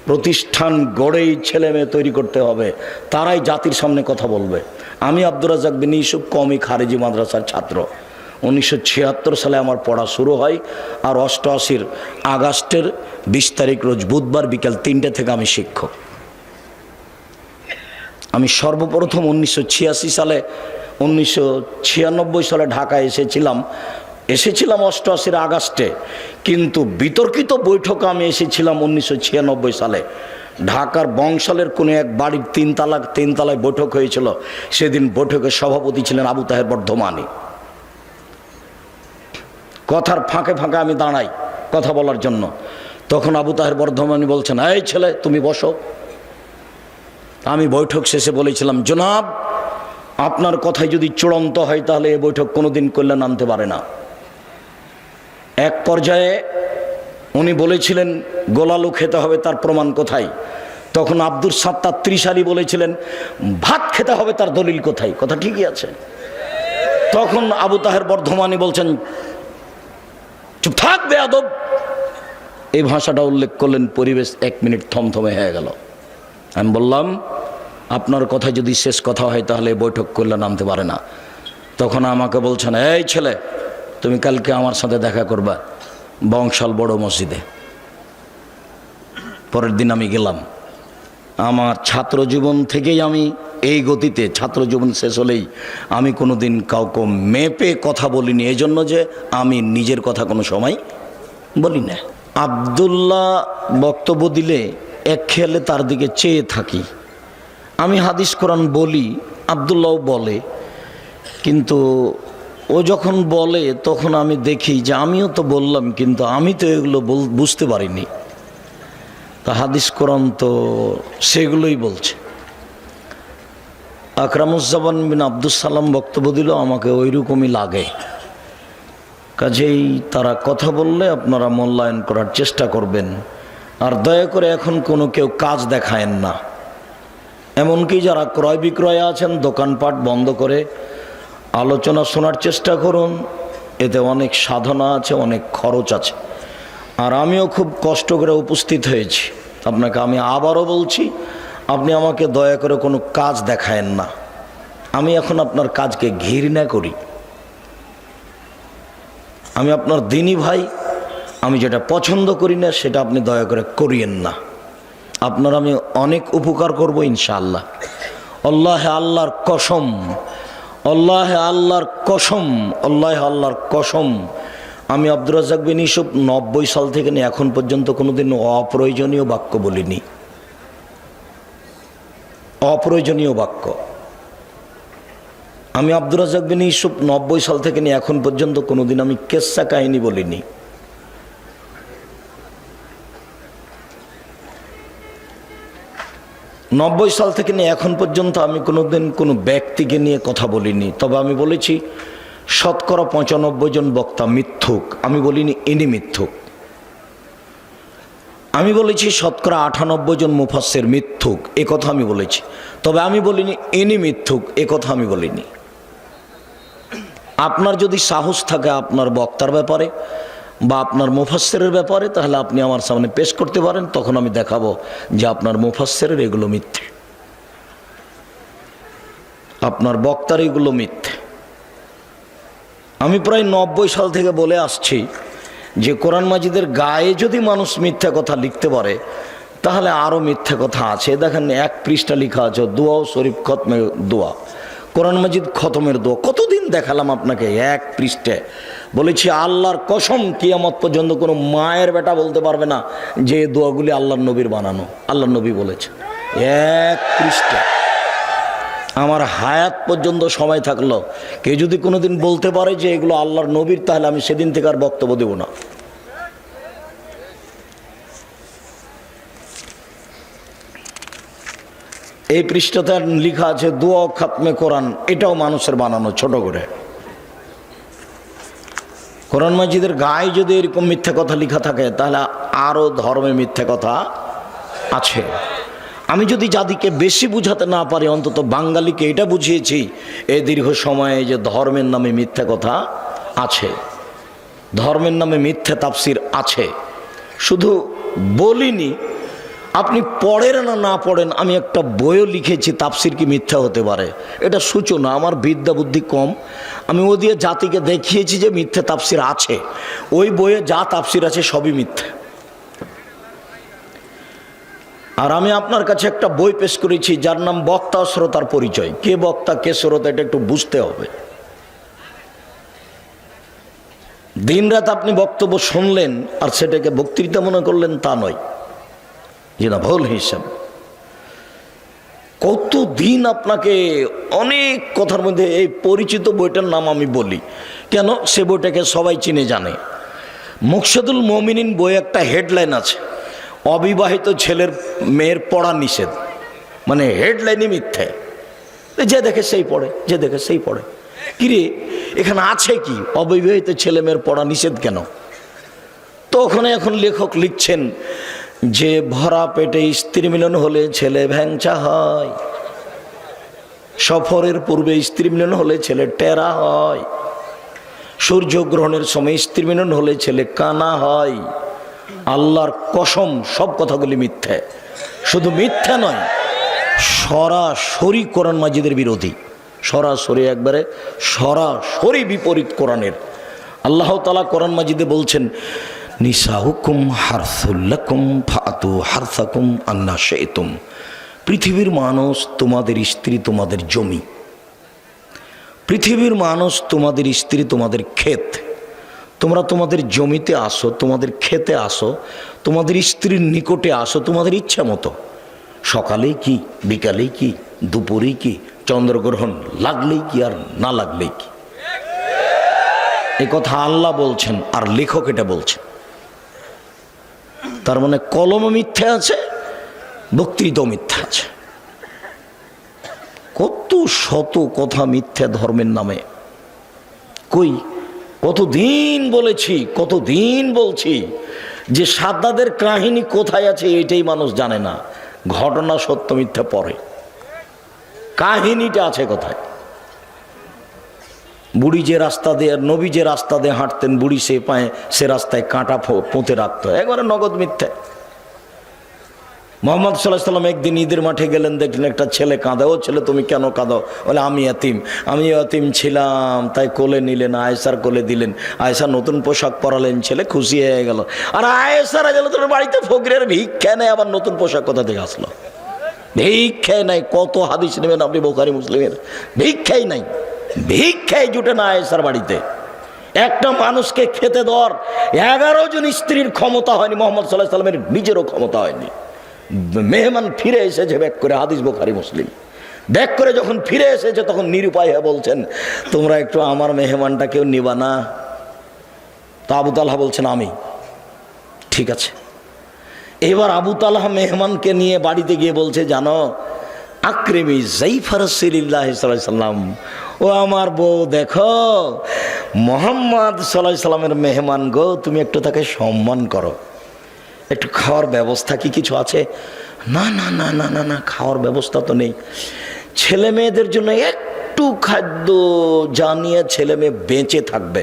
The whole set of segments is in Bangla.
প্রতিষ্ঠান গড়েই ছেলে মেয়ে তৈরি করতে হবে, তারাই জাতির সামনে কথা বলবে। আমি আব্দুর রাজ্জাক বিন ইউসুফ কওমি খারেজি মাদ্রাসার ছাত্র। 1976 সালে আমার পড়া শুরু হয়, আর 88 আগস্টের 20 তারিখ রোজ বুধবার বিকেল 3টে থেকে আমি শিক্ষক। আমি সর্বপ্রথম 1996 সালে ঢাকায় এসেছিলাম 88 আগস্টে, কিন্তু বিতর্কিত বৈঠকে আমি এসেছিলাম 1996 সালে। ঢাকার বংশালের কোনো এক বাড়ির তিনতলায় বৈঠক হয়েছিল। সেদিন বৈঠকের সভাপতি ছিলেন আবু তাহের বর্ধমানী। কথার ফাঁকে ফাঁকে আমি দাঁড়াই কথা বলার জন্য, তখন আবু তাহের বর্ধমানী বলছেন, এই ছেলে তুমি বসো। আমি বৈঠক শেষে বলেছিলাম, জনাব আপনার কথাই যদি চূড়ান্ত হয় তাহলে এই বৈঠক কোনোদিন কল্যাণ আনতে পারে না। এক পর্যায়ে উনি বলেছিলেন গোলালু খেতে হবে, তার প্রমাণ কোথায়? তখন আব্দুল সাত্তার ত্রিশালী বলেছিলেন ভাত খেতে হবে, তার দলিল কোথায়? কথা ঠিকই আছে। তখন আবু তাহের বর্ধমানী বলছেন, চুপ থাক বেয়াদব। এই ভাষাটা উল্লেখ করলেন। পরিবেশ 1 মিনিট থমথমে হয়ে গেল। আমি বললাম, আপনার কথা যদি শেষ কথা হয় তাহলে বৈঠক কল্যাণ আনতে পারে না। তখন আমাকে বলছেন, এই ছেলে তুমি কালকে আমার সাথে দেখা করবা বংশাল বড় মসজিদে। পরের দিন আমি গেলাম। আমার ছাত্র জীবন থেকেই আমি এই গতিতে, ছাত্র জীবন শেষ হলেই আমি কোনো দিন কাউকে মেপে কথা বলিনি, এই জন্য যে আমি নিজের কথা কোনো সময় বলি না। আব্দুল্লাহ বক্তব্য দিলে এক খেয়ালে তার দিকে চেয়ে থাকি। আমি হাদিস কোরআন বলি, আব্দুল্লাহও বলে, কিন্তু ও যখন বলে তখন আমি দেখি যে আমিও তো বললাম, কিন্তু আমি তো এগুলো বুঝতে পারিনি। তা হাদিস কোরআন তো সেগুলোই বলছে। আকরামুজ্জামান বিন আব্দুস সালাম বক্তব্য দিল, আমাকে ওই রকমই লাগে। কাজেই তারা কথা বললে আপনারা মূল্যায়ন করার চেষ্টা করবেন, আর দয়া করে এখন কোনো কেউ কাজ দেখায়েন না। এমনকি যারা ক্রয় বিক্রয়ে আছেন দোকানপাট বন্ধ করে আলোচনা শোনার চেষ্টা করুন। এতে অনেক সাধনা আছে, অনেক খরচ আছে। আর আমিও খুব কষ্ট করে উপস্থিত হয়েছি। আপনাকে আমি আবারও বলছি, আপনি আমাকে দয়া করে কোনো কাজ দেখায়েন না। আমি এখন আপনার কাজকে ঘৃণা করি। আমি আপনার দিনী ভাই, আমি যেটা পছন্দ করি না সেটা আপনি দয়া করে করিয়েন না। আপনার আমি অনেক উপকার করব ইনশাআল্লাহ। আল্লাহে আল্লাহর কসম, আল্লাহে আল্লাহর কসম, আল্লাহে আল্লাহর কসম, আমি আব্দুর রাজ্জাক বিন ইউসুফ 90 সাল থেকে নিয়ে এখন পর্যন্ত কোনোদিন অপ্রয়োজনীয় বাক্য বলিনি। অপ্রয়োজনীয় বাক্য আমি আব্দুর রাজ্জাক বিন ইউসুফ 90 সাল থেকে নিয়ে এখন পর্যন্ত কোনোদিন আমি কেসা কাহিনী বলিনি। নব্বই সাল থেকে নিয়ে এখন পর্যন্ত আমি কোনোদিন কোনো ব্যক্তিকে নিয়ে কথা বলিনি। তবে আমি বলেছি 95% জন বক্তা মিথ্যুক, আমি বলিনি ইনি মিথ্যুক। আমি বলেছি 98% জন মুফাসসির মিথ্যুক, এ কথা আমি বলেছি। তবে আমি বলিনি ইনি মিথ্যুক, এ কথা আমি বলিনি। আপনার যদি সাহস থাকে আপনার বক্তার ব্যাপারে বা আপনার মুফাসসিরের ব্যাপারে, তাহলে আপনি আমার সামনে পেশ করতে পারেন। তখন আমি দেখাবো যে আপনার মুফাসসিরের এগুলো মিথ্যে, আপনার বক্তার এগুলো মিথ্যে। আমি প্রায় 90 সাল থেকে বলে আসছি যে কোরআন মাজিদের গায়ে যদি মানুষ মিথ্যা কথা লিখতে পারে তাহলে আরও মিথ্যা কথা আছে। দেখেন 1 পৃষ্ঠা লেখা আছে দোয়া শরীফ খতমে দোয়া, কোরআন মাজিদ খতমের দোয়া। কতদিন দেখালাম আপনাকে 1 পৃষ্ঠায়। বলেছি আল্লাহর কসম কিয়ামত পর্যন্ত কোনো মায়ের বেটা বলতে পারবে না যে দোয়াগুলি আল্লাহর নবীর বানানো। আল্লাহর নবী বলেছে 1 পৃষ্ঠা। আমার হায়াত পর্যন্ত সময় থাকলো কেউ যদি কোনোদিন বলতে পারে যে এগুলো আল্লাহর নবীর, তাহলে আমি সেদিন থেকে আর বক্তব্য দেব না। এই পৃষ্ঠাতে লেখা আছে দোয়া খাতমে কোরআন, এটাও মানুষের বানানো ছোট করে। কোরআন মাজিদের গায়ে যদি এরকম মিথ্যা কথা লেখা থাকে তাহলে আরও ধর্মে মিথ্যা কথা আছে। আমি যদি জাতিকে বেশি বুঝাতে না পারি, অন্তত বাঙালিকে এটা বুঝিয়েছি এই দীর্ঘ সময়ে যে ধর্মের নামে মিথ্যা কথা আছে, ধর্মের নামে মিথ্যা তাফসির আছে। শুধু বলিনি, আপনি পড়েন না পড়েন, আমি একটা বইও লিখেছি তাফসির কি মিথ্যা হতে পারে, এটা সূচনা। আমার বিদ্যা বুদ্ধি কম, আমি ও দিয়ে জাতিকে দেখিয়েছি যে মিথ্যে তাফসির আছে। ওই বইয়ে যা তাফসির আছে সবই মিথ্যা। আর আমি আপনার কাছে একটা বই পেশ করেছি যার নাম বক্তা ও শ্রোতার পরিচয়। কে বক্তা কে শ্রোতা এটা একটু বুঝতে হবে। দিনরাত আপনি বক্তব্য শুনলেন আর সেটাকে বক্তৃতা মনে করলেন তা নয়, যে না ভুল হিসাব। কতদিন আপনাকে অনেক কথার মধ্যে এই পরিচিত বইটার নাম আমি বলি কেন, সে বইটাকে সবাই চিনে জানে। মুকশিদুল মুমিনিন বই একটা হেডলাইন আছে, অবিবাহিত ছেলের মেয়ের পড়া নিষেধ। মানে হেডলাইনই মিথ্যে, যে দেখে সেই পড়ে, যে দেখে সেই পড়ে। কিরে এখানে আছে কি অবিবাহিত ছেলে মেয়ের পড়া নিষেধ কেন? তো ওখানে এখন লেখক লিখছেন যে ভরা পেটে স্ত্রী মিলন হলে ছেলে ভ্যাংচা হয়, সফরের পূর্বে স্ত্রী মিলন হলে ছেলে টেরা হয়, সূর্যগ্রহণের সময় স্ত্রী মিলন হলে ছেলে কানা হয়। আল্লাহর কসম সব কথাগুলি মিথ্যে। শুধু মিথ্যা নয়, সরাসরি কোরআন মাজিদের বিরোধী, সরাসরি একবারে সরাসরি বিপরীত কোরআনের। আল্লাহ তাআলা কোরআন মাজিদে বলছেন নিসাউকুম হারসুল লাকুম ফাতু হারসাকুম আন্না শাইতুম। পৃথিবীর মানুষ তোমাদের স্ত্রী, তোমাদের জমি। পৃথিবীর মানুষ তোমাদের স্ত্রী, তোমাদের ক্ষেত। তোমরা তোমাদের জমিতে আসো, তোমাদের খেতে আসো, তোমাদের স্ত্রীর নিকটে আসো তোমাদের ইচ্ছা মতো। সকালেই কি, বিকালেই কি, দুপুরেই কি, চন্দ্রগ্রহণ লাগলেই কি আর না লাগলেই কি। এ কথা আল্লাহ বলছেন আর লেখক এটা বলছেন। তার মানে কলম মিথ্যা আছে, বক্তৃতাও মিথ্যা আছে। কত শত কথা মিথ্যা ধর্মের নামে। কই কতদিন বলেছি, কতদিন বলছি যে সাদ্দাদের কাহিনী কোথায় আছে এটাই মানুষ জানে না। ঘটনা সত্য মিথ্যা পরে, কাহিনীটা আছে কোথায়। বুড়ি যে রাস্তা দিয়ে, নবী যে রাস্তা দিয়ে হাঁটতেন, বুড়ি সে পায়ে সে রাস্তায় কাঁটা পুঁতে রাখতো, একবারে নগদ মিথ্যা। মোহাম্মদ সাল্লাল্লাহু আলাইহি ওয়াসাল্লাম একদিন ঈদের মাঠে গেলেন, দেখলেন একটা ছেলে কাঁদে। ও ছেলে তুমি কেন কাঁদো? বলে আমি এতিম ছিলাম, তাই কোলে নিলেন, আয়েশার কোলে দিলেন। আয়েশা নতুন পোশাক পরালেন, ছেলে খুশি হয়ে গেল। আর আয়েশারা গেল তোর বাড়িতে ফকিরের ভিক্ষা নেই, আবার নতুন পোশাক কোথা থেকে আসলো? ভিক্ষাই নাই। কত হাদিস নেবেন আপনি বুখারী মুসলিমের? ভিক্ষাই নাই, ভিক্ষাই জুটে না আয়েশার বাড়িতে। একটা মানুষকে খেতে দেওয়ার 11 জন স্ত্রীর ক্ষমতা হয়নি, মোহাম্মদ সাল্লাল্লাহু আলাইহি ওয়াসাল্লামের নিজেরও ক্ষমতা হয়নি। মেহমান ফিরে এসেছে ব্যাক করে, হাদিস বুখারী মুসলিম। ব্যাক করে যখন ফিরে এসেছে তখন নিরুপায় হয়ে বলছেন তোমরা একটু আমার মেহমানটাকেও নিবা না? তো আবু তালহা বলছেন আমি। ঠিক আছে। এবার আবু তালহা মেহমানকে নিয়ে বাড়িতে গিয়ে বলছে জানো আকরিমি যাইফা রাসূলুল্লাহ সাল্লাল্লাহু আলাইহি ওয়াসাল্লাম, ও আমার বউ দেখো মুহাম্মদ সাল্লাল্লাহু আলাইহি ওয়াসাল্লামের মেহমান গো, তুমি একটু তাকে সম্মান করো। একটু খাওয়ার ব্যবস্থা কি কিছু আছে? না না না না না না, খাওয়ার ব্যবস্থা তো নেই। ছেলে মেয়েদের জন্য একটু খাদ্য জানিয়ে ছেলে মেয়ে বেঁচে থাকবে।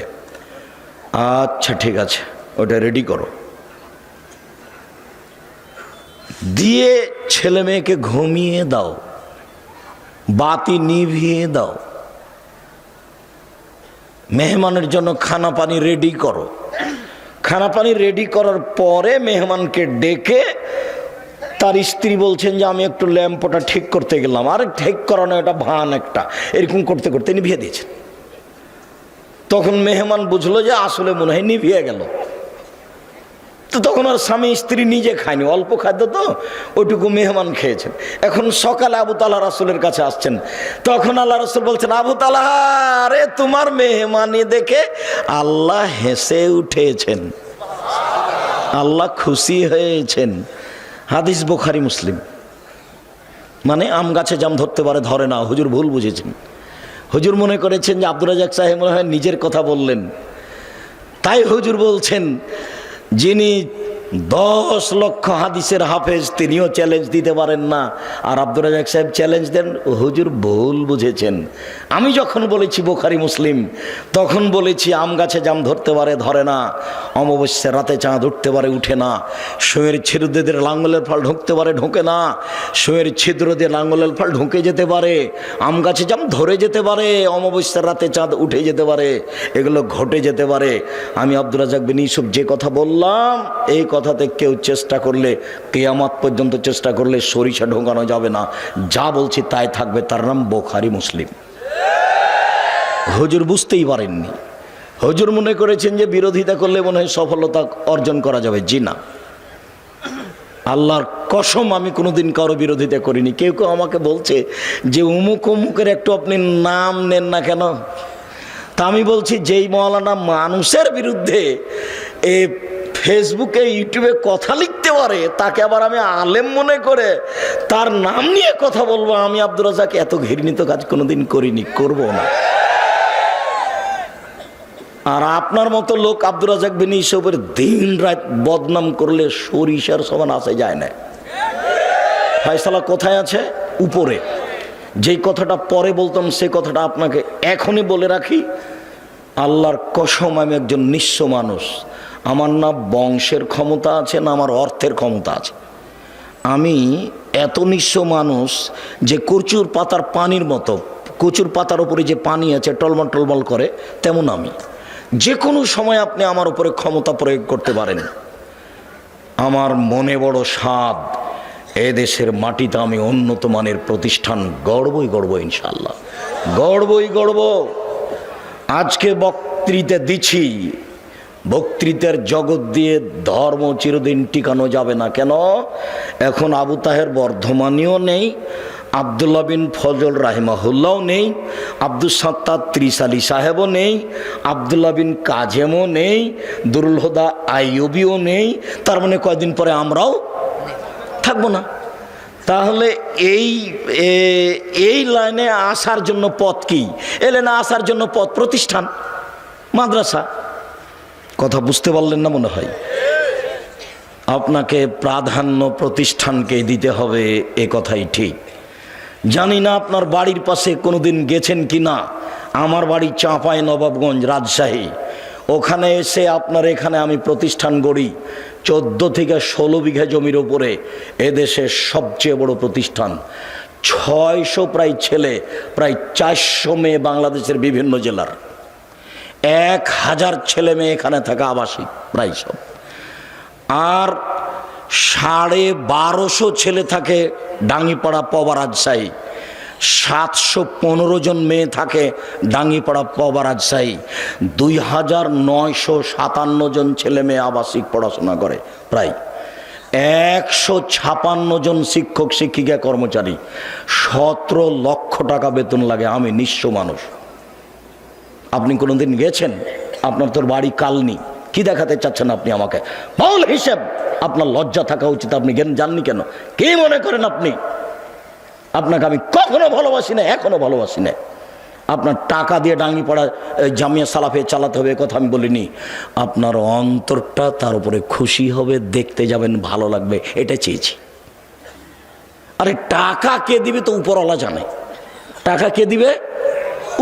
আচ্ছা ঠিক আছে, ওটা রেডি করো। দিয়ে ছেলে মেয়েকে ঘুমিয়ে দাও, বাতি নিভিয়ে দাও, মেহমানের জন্য খানা পানি রেডি করো। খানা পানি রেডি করার পরে মেহমানকে ডেকে তার স্ত্রী বলছেন যে আমি একটু ল্যাম্পটা ঠিক করতে গেলাম। আরে ঠিক করানো, এটা ভান একটা, এরকম করতে করতে নিভিয়ে দিয়েছেন। তখন মেহমান বুঝলো যে আসলে মনে হয় নিভিয়ে গেল। তো তখন আর স্বামী স্ত্রী নিজে খায়নি, অল্প খাদ্য তো ওইটুকু মেহমান খেয়েছেন। এখন সকালে আবু তালহা রাসূলের কাছে আসছেন, তখন আল্লাহ রাসূল বলছেন আবু তালহা আরে তোমার মেহমানি দেখে আল্লাহ হেসে উঠেছেন, আল্লাহ খুশি হয়েছেন। হাদিস বুখারী মুসলিম। মানে আম গাছে জাম ধরতে পারে, ধরে না। হুজুর ভুল বুঝেছেন। হুজুর মনে করেছেন যে আব্দুর রাজ্জাক সাহেব মনে হয় নিজের কথা বললেন, তাই হুজুর বলছেন যিনি 10 লক্ষ হাদিসের হাফেজ, তিনিও চ্যালেঞ্জ দিতে পারেন না। আর আব্দুর রাজ্জাক সাহেব চ্যালেঞ্জ দেন, হুজুর ভুল বুঝেছেন। আমি যখন বলেছি বুখারী মুসলিম, তখন বলেছি আম গাছে জাম ধরতে পারে, ধরে না। অমাবস্যার রাতে চাঁদ উঠতে পারে, উঠে না। সুঁয়ের ছিদ্র দিয়ে লাঙ্গলের ফল ঢুকতে পারে, ঢোকে না। সুঁয়ের ছিদ্র দিয়ে লাঙ্গলের ফল ঢুকে যেতে পারে। আম গাছে জাম ধরে যেতে পারে, অমাবস্যার রাতে চাঁদ উঠে যেতে পারে, এগুলো ঘটে যেতে পারে। আমি আব্দুর রাজ্জাক বিন ইউসুফ যে কথা বললাম, এই কথাতে কেউ চেষ্টা করলে, কিয়ামত পর্যন্ত চেষ্টা করলে সরিষা ঢোকানো যাবে না। যা বলছি তাই থাকবে, তার নাম বুখারী মুসলিম। হুজুর বুঝতেই পারেননি। হুজুর মনে করেছেন যে বিরোধিতা করলে মনে হয় সফলতা অর্জন করা যাবে। জি না, আল্লাহর কসম আমি কোনোদিন কারো বিরোধিতা করিনি। কেউ কেউ আমাকে বলছে যে অমুক অমুকের একটু আপনি নাম নেন না কেন। তা আমি বলছি, যেই মওলানা মানুষের বিরুদ্ধে এ ফেসবুকে ইউটিউবে কথা লিখতে পারে, তাকে আবার আমি আলেম মনে করে তার নাম নিয়ে কথা বলবো, আমি আব্দুর রাজ্জাক এত ঘৃণিত কাজ কোনোদিন করিনি, করব না। আর আপনার মতো লোক আব্দুর রাজ্জাক বিন ইউসুফের দিন রাত বদনাম করলে সরিষার সমান আসে যায় না। ফয়সালা কোথায় আছে? উপরে। যেই কথাটা পরে বলতাম সেই কথাটা আপনাকে এখনই বলে রাখি, আল্লাহর কসম আমি একজন নিঃস্ব মানুষ। আমার না বংশের ক্ষমতা আছে, না আমার অর্থের ক্ষমতা আছে। আমি এত নিঃস্ব মানুষ যে কচুর পাতার পানির মতো, কচুর পাতার উপরে যে পানি আছে টলমল টলমল করে, তেমন আমি। যে কোনো সময় আপনি আমার উপরে ক্ষমতা প্রয়োগ করতে পারেন। আমার মনে বড় স্বাদ, এদেশের মাটিতে আমি উন্নত মানের প্রতিষ্ঠান গড়বই গড়ব, ইনশাল্লাহ গড়বই গড়ব। আজকে বক্তৃতা দিচ্ছি, বক্তৃতার জগৎ দিয়ে ধর্ম চিরদিন টিকানো যাবে না। কেন? এখন আবু তাহের বর্ধমানীও নেই, আবদুল্লাহ বিন ফজল রাহিমাহুল্লাহও নেই, আব্দুস সাত্তার ত্রিশালী সাহেবও নেই, আবদুল্লাহ বিন কাজেমও নেই, দুরুল হুদা আইয়ুবিও নেই। তার মানে কয়দিন পরে আমরাও থাকবো না। তাহলে এই লাইনে আসার জন্য পথ কি? এই লাইনে আসার জন্য পথ প্রতিষ্ঠান, মাদ্রাসা। কথা বুঝতে পারলেন না মনে হয়। আপনাকে প্রাধান্য প্রতিষ্ঠানকে দিতে হবে, এ কথাই ঠিক। জানি না আপনার বাড়ির পাশে কোনোদিন গেছেন কি না। আমার বাড়ি চাঁপাই নবাবগঞ্জ, রাজশাহী। ওখানে এসে আপনার এখানে আমি প্রতিষ্ঠান গড়ি। 14 থেকে 16 বিঘা জমির ওপরে এদেশের সবচেয়ে বড় প্রতিষ্ঠান। 600 প্রায় ছেলে, প্রায় 400 মেয়ে বাংলাদেশের বিভিন্ন জেলার। 1000 ছেলে মেয়ে এখানে থাকা আবাসিক প্রায় সব। আর 1250 ছেলে থাকে ডাঙ্গিপাড়া পবা রাজশাহী। 715 জন মেয়ে থাকে ডাঙ্গিপাড়া পবা রাজশাহী। 2957 জন ছেলে মেয়ে আবাসিক পড়াশোনা করে। প্রায় 156 জন শিক্ষক শিক্ষিকা কর্মচারী। 17 লক্ষ টাকা বেতন লাগে। আমি নিঃস্ব মানুষ। আপনি কোনোদিন গেছেন? আপনার তোর বাড়ি কালনি, কি দেখাতে চাচ্ছেন আপনি আমাকে? বাউল হিসেব, আপনার লজ্জা থাকা উচিত। আপনি জাননি কেন? কি মনে করেন আপনি? আপনাকে আমি কখনো ভালোবাসি না, এখনো ভালোবাসি না। আপনার টাকা দিয়ে ডাঙ্গিপাড়া জামিয়া সালাফে চালাতে হবে, কথা আমি বলিনি। আপনার অন্তরটা তার উপরে খুশি হবে, দেখতে যাবেন, ভালো লাগবে, এটা চেয়েছি। আরে টাকা কে দিবে? তো উপরওয়ালা জানে। টাকা কে দিবে?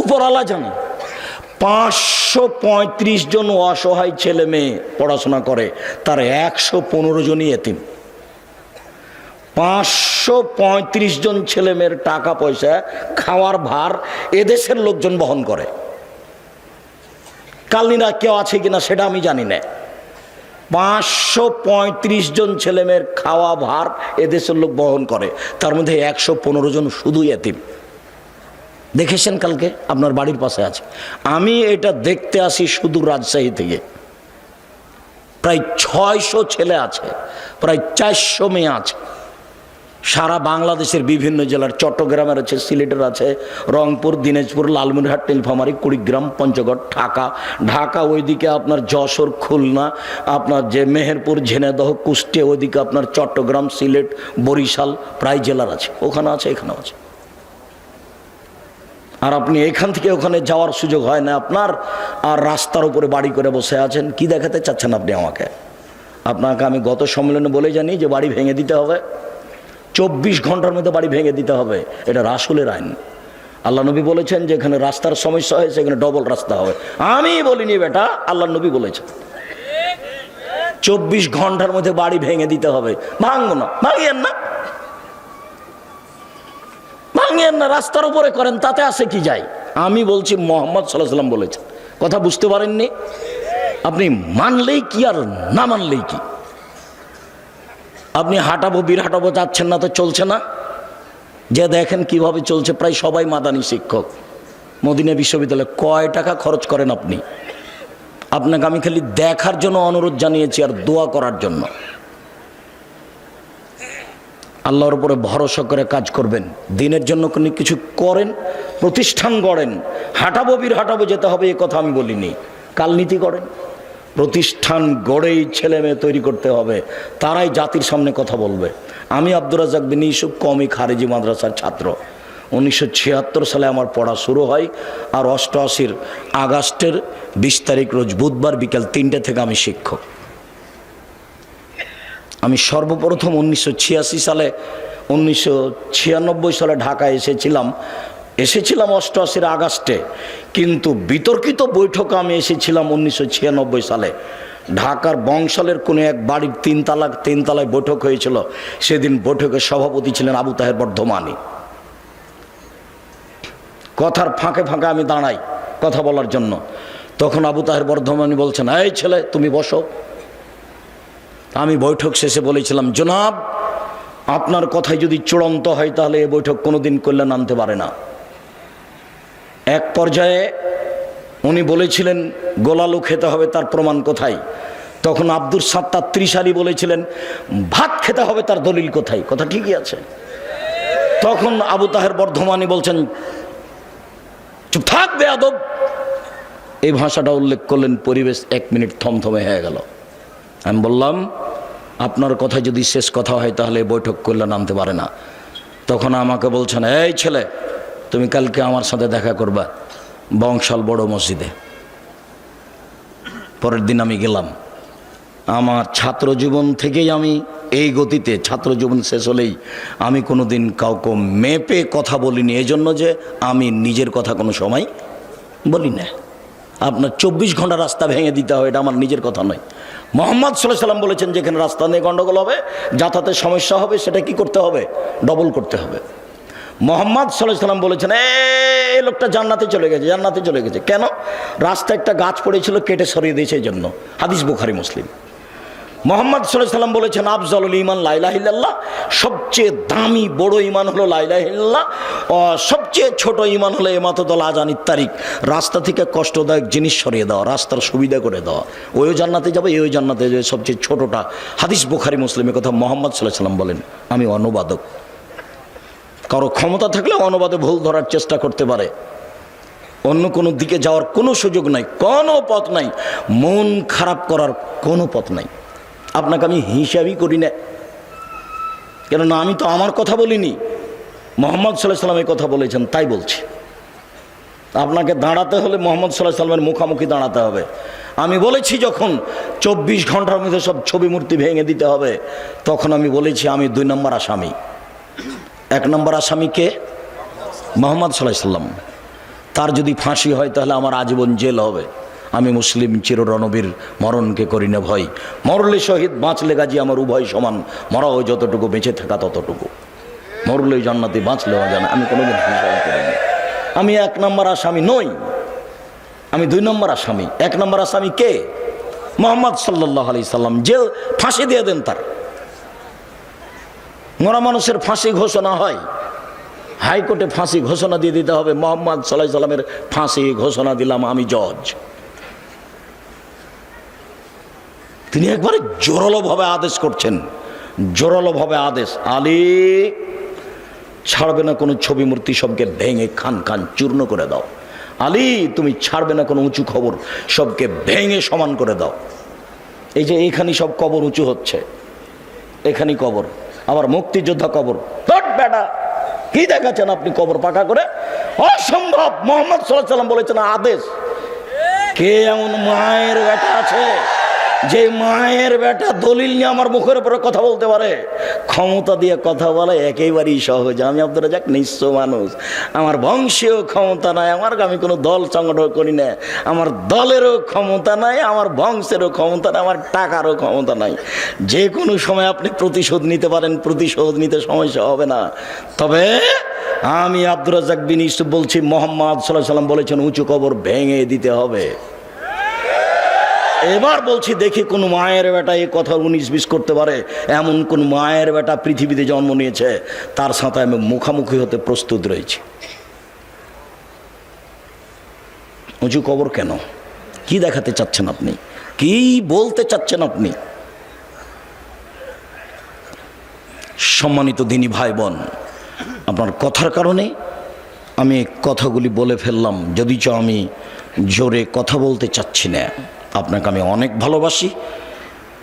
উপরওয়ালা জানে। 535 জন অসহায় ছেলে মেয়ে পড়াশোনা করে, তার 115 জনই এতিম। 535 জন ছেলে মেয়ের টাকা পয়সা, খাওয়ার ভার এদেশের লোকজন বহন করে। কালনিরা কেউ আছে কিনা সেটা আমি জানি না। 535 জন ছেলে মেয়ের খাওয়া ভার এদেশের লোক বহন করে, তার মধ্যে 115 জন শুধুই এতিম। দেখেছেন কালকে আপনার বাড়ির পাশে আছে। আমি এটা দেখতে আসি সুদূর রাজশাহী থেকে। প্রায় 600 ছেলে আছে, প্রায় 400 মেয়ে আছে। সারা বাংলাদেশের বিভিন্ন জেলার, চট্টগ্রামের আছে, সিলেটের আছে, রংপুর, দিনাজপুর, লালমনিরহাট, নীলফামারী, কুড়িগ্রাম, পঞ্চগড়, ঢাকা ওইদিকে আপনার যশোর, খুলনা, আপনার যে মেহেরপুর, ঝিনাইদহ, কুষ্টিয়া, ওইদিকে আপনার চট্টগ্রাম, সিলেট, বরিশাল, প্রায় জেলার আছে। ওখানে আছে, এখানেও আছে। আর আপনি এখান থেকে ওখানে যাওয়ার সুযোগ হয় না আপনার, আর রাস্তার উপরে বাড়ি করে বসে আছেন। কি দেখাতে চাচ্ছেন আপনি আমাকে? আপনাকে আমি গত সম্মেলনে বলে জানি যে বাড়ি ভেঙে দিতে হবে, 24 ঘন্টার মধ্যে বাড়ি ভেঙে দিতে হবে। এটা রাসূলের আইন। আল্লাহ নবী বলেছেন যে এখানে রাস্তার সমস্যা হয়েছে, এখানে ডবল রাস্তা হবে। আমি বলিনি বেটা, আল্লাহ নবী বলেছেন 24 ঘন্টার মধ্যে বাড়ি ভেঙে দিতে হবে। ভাঙবো না, ভাঙিয়েন না, ভাঙিয়েন না, রাস্তার উপরে করেন, তাতে আসে কি যায়। আমি বলছি মুহাম্মদ সাল্লাল্লাহু আলাইহি ওয়াসাল্লাম বলেছেন। কথা বুঝতে পারেননি? আপনি মানলেই কি আর না মানলেই কি? আপনি হাঁটাবো বীর হাঁটাবো যাচ্ছেন না তো চলছে না, যে দেখেন কিভাবে চলছে। প্রায় সবাই মাদানী শিক্ষক। মদিনা বিশ্ববিদ্যালয়ে কয় টাকা খরচ করেন আপনি? আপনাকে আমি খালি দেখার জন্য অনুরোধ জানিয়েছি আর দোয়া করার জন্য। আল্লাহর উপরে ভরসা করে কাজ করবেন, দিনের জন্য কিছু করেন, প্রতিষ্ঠান গড়েন। হাঁটাবো বীর হাঁটাবো যেতে হবে এ কথা আমি বলিনি। কালনীতি করেন, প্রতিষ্ঠান গড়েই ছেলে মেয়ে তৈরি করতে হবে, তারাই জাতির সামনে কথা বলবে। আমি আব্দুর রাজ্জাক বিন ইউসুফ কওমি খারেজি মাদ্রাসার ছাত্র। 1976 সালে আমার পড়া শুরু হয়, আর 88 আগস্টের 20 তারিখ রোজ বুধবার বিকেল 3টে থেকে আমি শিক্ষক। আমি সর্বপ্রথম 1996 সালে ঢাকায় এসেছিলাম 88 আগস্টে, কিন্তু বিতর্কিত বৈঠকে আমি এসেছিলাম 1996 সালে। ঢাকার বংশালের কোনো এক বাড়ির তিনতলায় বৈঠক হয়েছিল। সেদিন বৈঠকের সভাপতি ছিলেন আবু তাহের বর্ধমানী। কথার ফাঁকে ফাঁকে আমি দাঁড়াই কথা বলার জন্য। তখন আবু তাহের বর্ধমানী বলছেন, এই ছেলে তুমি বসো। আমি বৈঠক শেষে বলেছিলাম, জনাব আপনার কথাই যদি চূড়ান্ত হয় তাহলে এই বৈঠক কোনোদিন কল্যাণ আনতে পারে না। এক পর্যায়ে উনি বলেছিলেন গোলালু খেতে হবে, তার প্রমাণ কোথায়? তখন আব্দুল সাত্তার ত্রিশালী বলেছিলেন ভাত খেতে হবে, তার দলিল কোথায়? কথা ঠিকই আছে। তখন আবু তাহের বর্ধমানী বলছেন, চুপ থাক বেয়াদব। এই ভাষাটা উল্লেখ করলেন। পরিবেশ 1 মিনিট থমথমে হয়ে গেল। আমি বললাম, আপনার কথা যদি শেষ কথা হয় তাহলে বৈঠক কল্যাণ আনতে পারে না। তখন আমাকে বলছেন, এই ছেলে তুমি কালকে আমার সাথে দেখা করবা বংশাল বড় মসজিদে। পরের দিন আমি গেলাম। আমার ছাত্র জীবন থেকেই আমি এই গতিতে, ছাত্র জীবন শেষ হলেই আমি কোনো দিন কাউকে মেপে কথা বলিনি, এই জন্য যে আমি নিজের কথা কোনো সময় বলি না। আপনার 24 ঘন্টা রাস্তা ভেঙে দিতে হবে, এটা আমার নিজের কথা নয়। মুহাম্মদ সাল্লাল্লাহু আলাইহি ওয়াসাল্লাম বলেছেন যেখানে রাস্তা নিয়ে গন্ডগোল হবে, যাতায়াতের সমস্যা হবে, সেটা কি করতে হবে? ডবল করতে হবে। মুহাম্মদ সাল্লাল্লাহু আলাইহি ওয়াসাল্লাম বলেছেন, এই লোকটা জান্নাতে চলে গেছে, জান্নাতে চলে গেছে। কেন? রাস্তা একটা গাছ পড়েছিল, কেটে সরিয়ে দিয়েছে এই জন্য। হাদিস বুখারী মুসলিম। মুহাম্মদ সাল্লাল্লাহু আলাইহি ওয়াসাল্লাম বলেছেন, আফজালুল ঈমান লা ইলাহা ইল্লাল্লাহ, সবচেয়ে দামি বড় ঈমান হলো লা ইলাহা ইল্লাল্লাহ, সবচেয়ে ছোট ঈমান হলো ইমাতাতুল আযানিত তারিক, রাস্তা থেকে কষ্টদায়ক জিনিস সরিয়ে দেওয়া, রাস্তার সুবিধা করে দেওয়া। ওইও জান্নাতে যাবে, এও জান্নাতে যাবে, সবচেয়ে ছোটটা। হাদিস বুখারী মুসলিমের কথা মুহাম্মদ সাল্লাল্লাহু আলাইহি ওয়াসাল্লাম বলেন। আমি অনুবাদক, কারো ক্ষমতা থাকলে অনুবাদে ভুল ধরার চেষ্টা করতে পারে। অন্য কোনো দিকে যাওয়ার কোনো সুযোগ নাই, কোনো পথ নাই, মন খারাপ করার কোনো পথ নাই। আপনাকে আমি হিসাবই করি না, কেননা আমি তো আমার কথা বলিনি, মুহাম্মদ সাল্লাল্লাহু আলাইহি ওয়াসাল্লামের কথা বলেছেন, তাই বলছি। আপনাকে দাঁড়াতে হলে মুহাম্মদ সাল্লাল্লাহু আলাইহি ওয়াসাল্লামের মুখামুখি দাঁড়াতে হবে। আমি বলেছি যখন 24 ঘন্টার মধ্যে সব ছবি মূর্তি ভেঙে দিতে হবে, তখন আমি বলেছি আমি 2 নম্বর আসামি। 1 নম্বর আসামি কে? মুহাম্মদ সাল্লাল্লাহু আলাইহি ওয়াসাল্লাম। তার যদি ফাঁসি হয় তাহলে আমার আজীবন জেল হবে। আমি মুসলিম চিররণবীর, মরণকে করি না ভয়। মরলে শহীদ, বাঁচলে গাজী, আমার উভয় সমান। মরাও যতটুকু, বেঁচে থাকা ততটুকু। মরলে জান্নাতি, বাঁচলেও জানে। আমি কোনোদিন হিসাব করিনি। আমি 1 নম্বর আসামি নই, আমি 2 নম্বর আসামি। 1 নম্বর আসামি কে? মুহাম্মদ সাল্লাল্লাহু আলাইহি সাল্লাম। জেল, ফাঁসি দিয়ে দেন তার। মরা মানুষের ফাঁসি ঘোষণা হয়, হাইকোর্টে ফাঁসি ঘোষণা দিয়ে দিতে হবে। মুহাম্মদ সাল্লাল্লাহু আলাইহি সাল্লামের ফাঁসি ঘোষণা দিলাম, আমি জজ। তিনি একবারে জোরালোভাবে আদেশ করছেন, জোরালোভাবে আদেশ, আলী ছাড়বে না কোনো ছবি মূর্তি, সবকে ভেঙে খান খান চূর্ণ করে দাও। আলী তুমি ছাড়বে না কোনো উঁচু খবর, সবকে ভেঙে সমান করে দাও। এই যে এইখানে সব কবর উঁচু হচ্ছে, এখানে কবর, আবার মুক্তিযোদ্ধা কবর। বেটা কি দেখাচ্ছেন আপনি কবর পাকা করে? অসম্ভব। মুহাম্মদ সাল্লাল্লাহু আলাইহি সাল্লাম বলেছেন আদেশ। কে এমন মায়ের বেটা আছে যে মায়ের বেটা দলিল নিয়ে আমার মুখের উপরে কথা বলতে পারে, ক্ষমতা দিয়ে কথা বলে একেবারেই সহজ। আমি আব্দুর রাজ্জাক নিঃস্ব মানুষ, আমার বংশীয় ক্ষমতা নাই, আমি কোনো দল সংগঠন করি না, আমার দলেরও ক্ষমতা নাই, আমার বংশেরও ক্ষমতা নাই, আমার টাকারও ক্ষমতা নাই। যে কোনো সময় আপনি প্রতিশোধ নিতে পারেন, প্রতিশোধ নিতে সমস্যা হবে না। তবে আমি আব্দুর রাজ্জাক বিন ইউসুফ বলছি, মোহাম্মদ সাল্লাল্লাহু আলাইহি ওয়াসাল্লাম বলেছেন উঁচু কবর ভেঙে দিতে হবে। এবার বলছি, দেখি কোন মায়ের বেটা এই কথা 19-20 করতে পারে। এমন কোন মায়ের বেটা পৃথিবীতে জন্ম নিয়েছে, তার সাথে আমি মুখামুখি হতে প্রস্তুত রয়েছি। উঁচু কবর কেন? কি দেখাতে চাচ্ছেন আপনি? কি বলতে চাচ্ছেন আপনি? সম্মানিত দিনী ভাই বোন, আপনার কথার কারণে আমি কথাগুলি বলে ফেললাম, যদিচ আমি জোরে কথা বলতে চাচ্ছি না। আপনাকে আমি অনেক ভালোবাসি।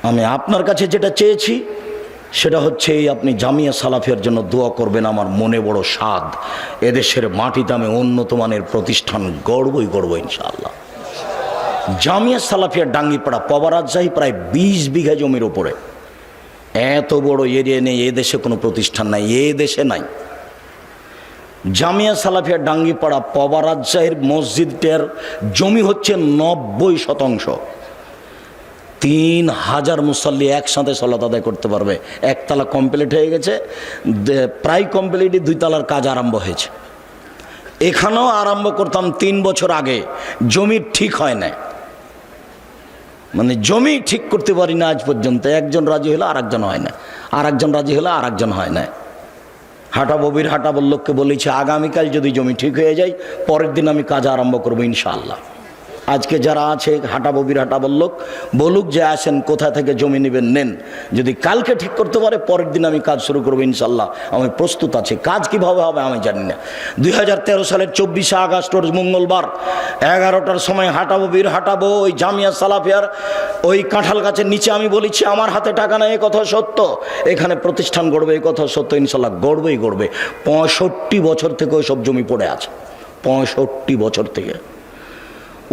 আমি আপনার কাছে যেটা চেয়েছি সেটা হচ্ছে আপনি জামিয়া সালাফিয়ার জন্য দোয়া করবেন। আমার মনে বড় স্বাদ, এদেশের মাটিতে আমি উন্নত মানের প্রতিষ্ঠান গড়বই ইনশাআল্লাহ। জামিয়া সালাফিয়ার ডাঙ্গিপাড়া পবা রাজশাহী প্রায় 20 বিঘা জমির উপরে, এত বড় এরিয়া নেই এদেশে কোনো প্রতিষ্ঠান নাই, দেশে নাই। জামিয়া সালাফিয়া ডাঙ্গিপাড়া পবা রাজশাহীর মসজিদটার জমি হচ্ছে 90%। 3000 মুসল্লি একসাথে সালাত আদায় করতে পারবে। একতলা কমপ্লিট হয়ে গেছে, প্রায় কমপ্লিট, 2 তলার কাজ আরম্ভ হয়েছে। এখানেও আরম্ভ করতাম 3 বছর আগে, জমি ঠিক হয় না, মানে জমি ঠিক করতে পারি না আজ পর্যন্ত। একজন রাজি হলে আরেকজন হয় না, আরেকজন রাজি হলে আরেকজন হয় না। হাটাববির হাটাবল্লককে বলেছি আগামীকাল যদি জমি ঠিক হয়ে যায়, পরের দিন আমি কাজ আরম্ভ করবো ইনশাআল্লাহ। আজকে যারা আছে হাটাববির হাটাবল্লক বলুক যে আসেন, কোথা থেকে জমি নেবেন নেন, যদি কালকে ঠিক করতে পারে পরের দিন আমি কাজ শুরু করবো ইনশাআল্লাহ। আমি প্রস্তুত আছি। কাজ কিভাবে হবে আমি জানি না। 2013 সালের 24 আগস্ট মঙ্গলবার 11টার সময় হাটাববির হাটাবো ওই জামিয়া সালাফিয়ার ওই কাঁঠাল গাছের নিচে আমি বলেছি আমার হাতে টাকা নেই, এই কথা সত্য, এখানে প্রতিষ্ঠান গড়বে, এই কথা সত্য, ইনশাআল্লাহ গড়বেই গড়বে। 65 বছর থেকে ওই সব জমি পড়ে আছে, 65 বছর থেকে।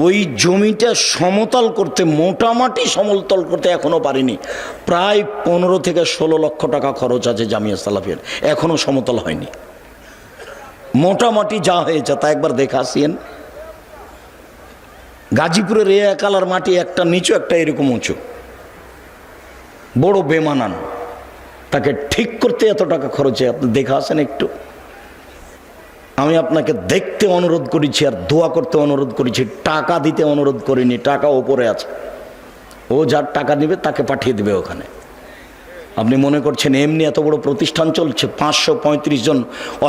ওই জমিটা সমতল করতে, মোটামুটি সমতল করতে এখনও পারিনি। প্রায় 15 থেকে 16 লক্ষ টাকা খরচ আছে জামিয়া সালাফিয়ার, এখনও সমতল হয়নি। মোটামুটি যা হয়েছে তা একবার দেখে আসিয়েন। গাজীপুরের এ একালার মাটি একটা নিচু একটা এরকম উঁচু, বড় বেমানান, তাকে ঠিক করতে এত টাকা খরচে, আপনি দেখে আসেন একটু। আমি আপনাকে দেখতে অনুরোধ করেছি আর দোয়া করতে অনুরোধ করেছি, টাকা দিতে অনুরোধ করিনি। টাকা ওপরে আছে, ও যার টাকা দিবে তাকে পাঠিয়ে দিবে ওখানে। আপনি মনে করছেন এমনি এত বড় প্রতিষ্ঠান চলছে, 535 জন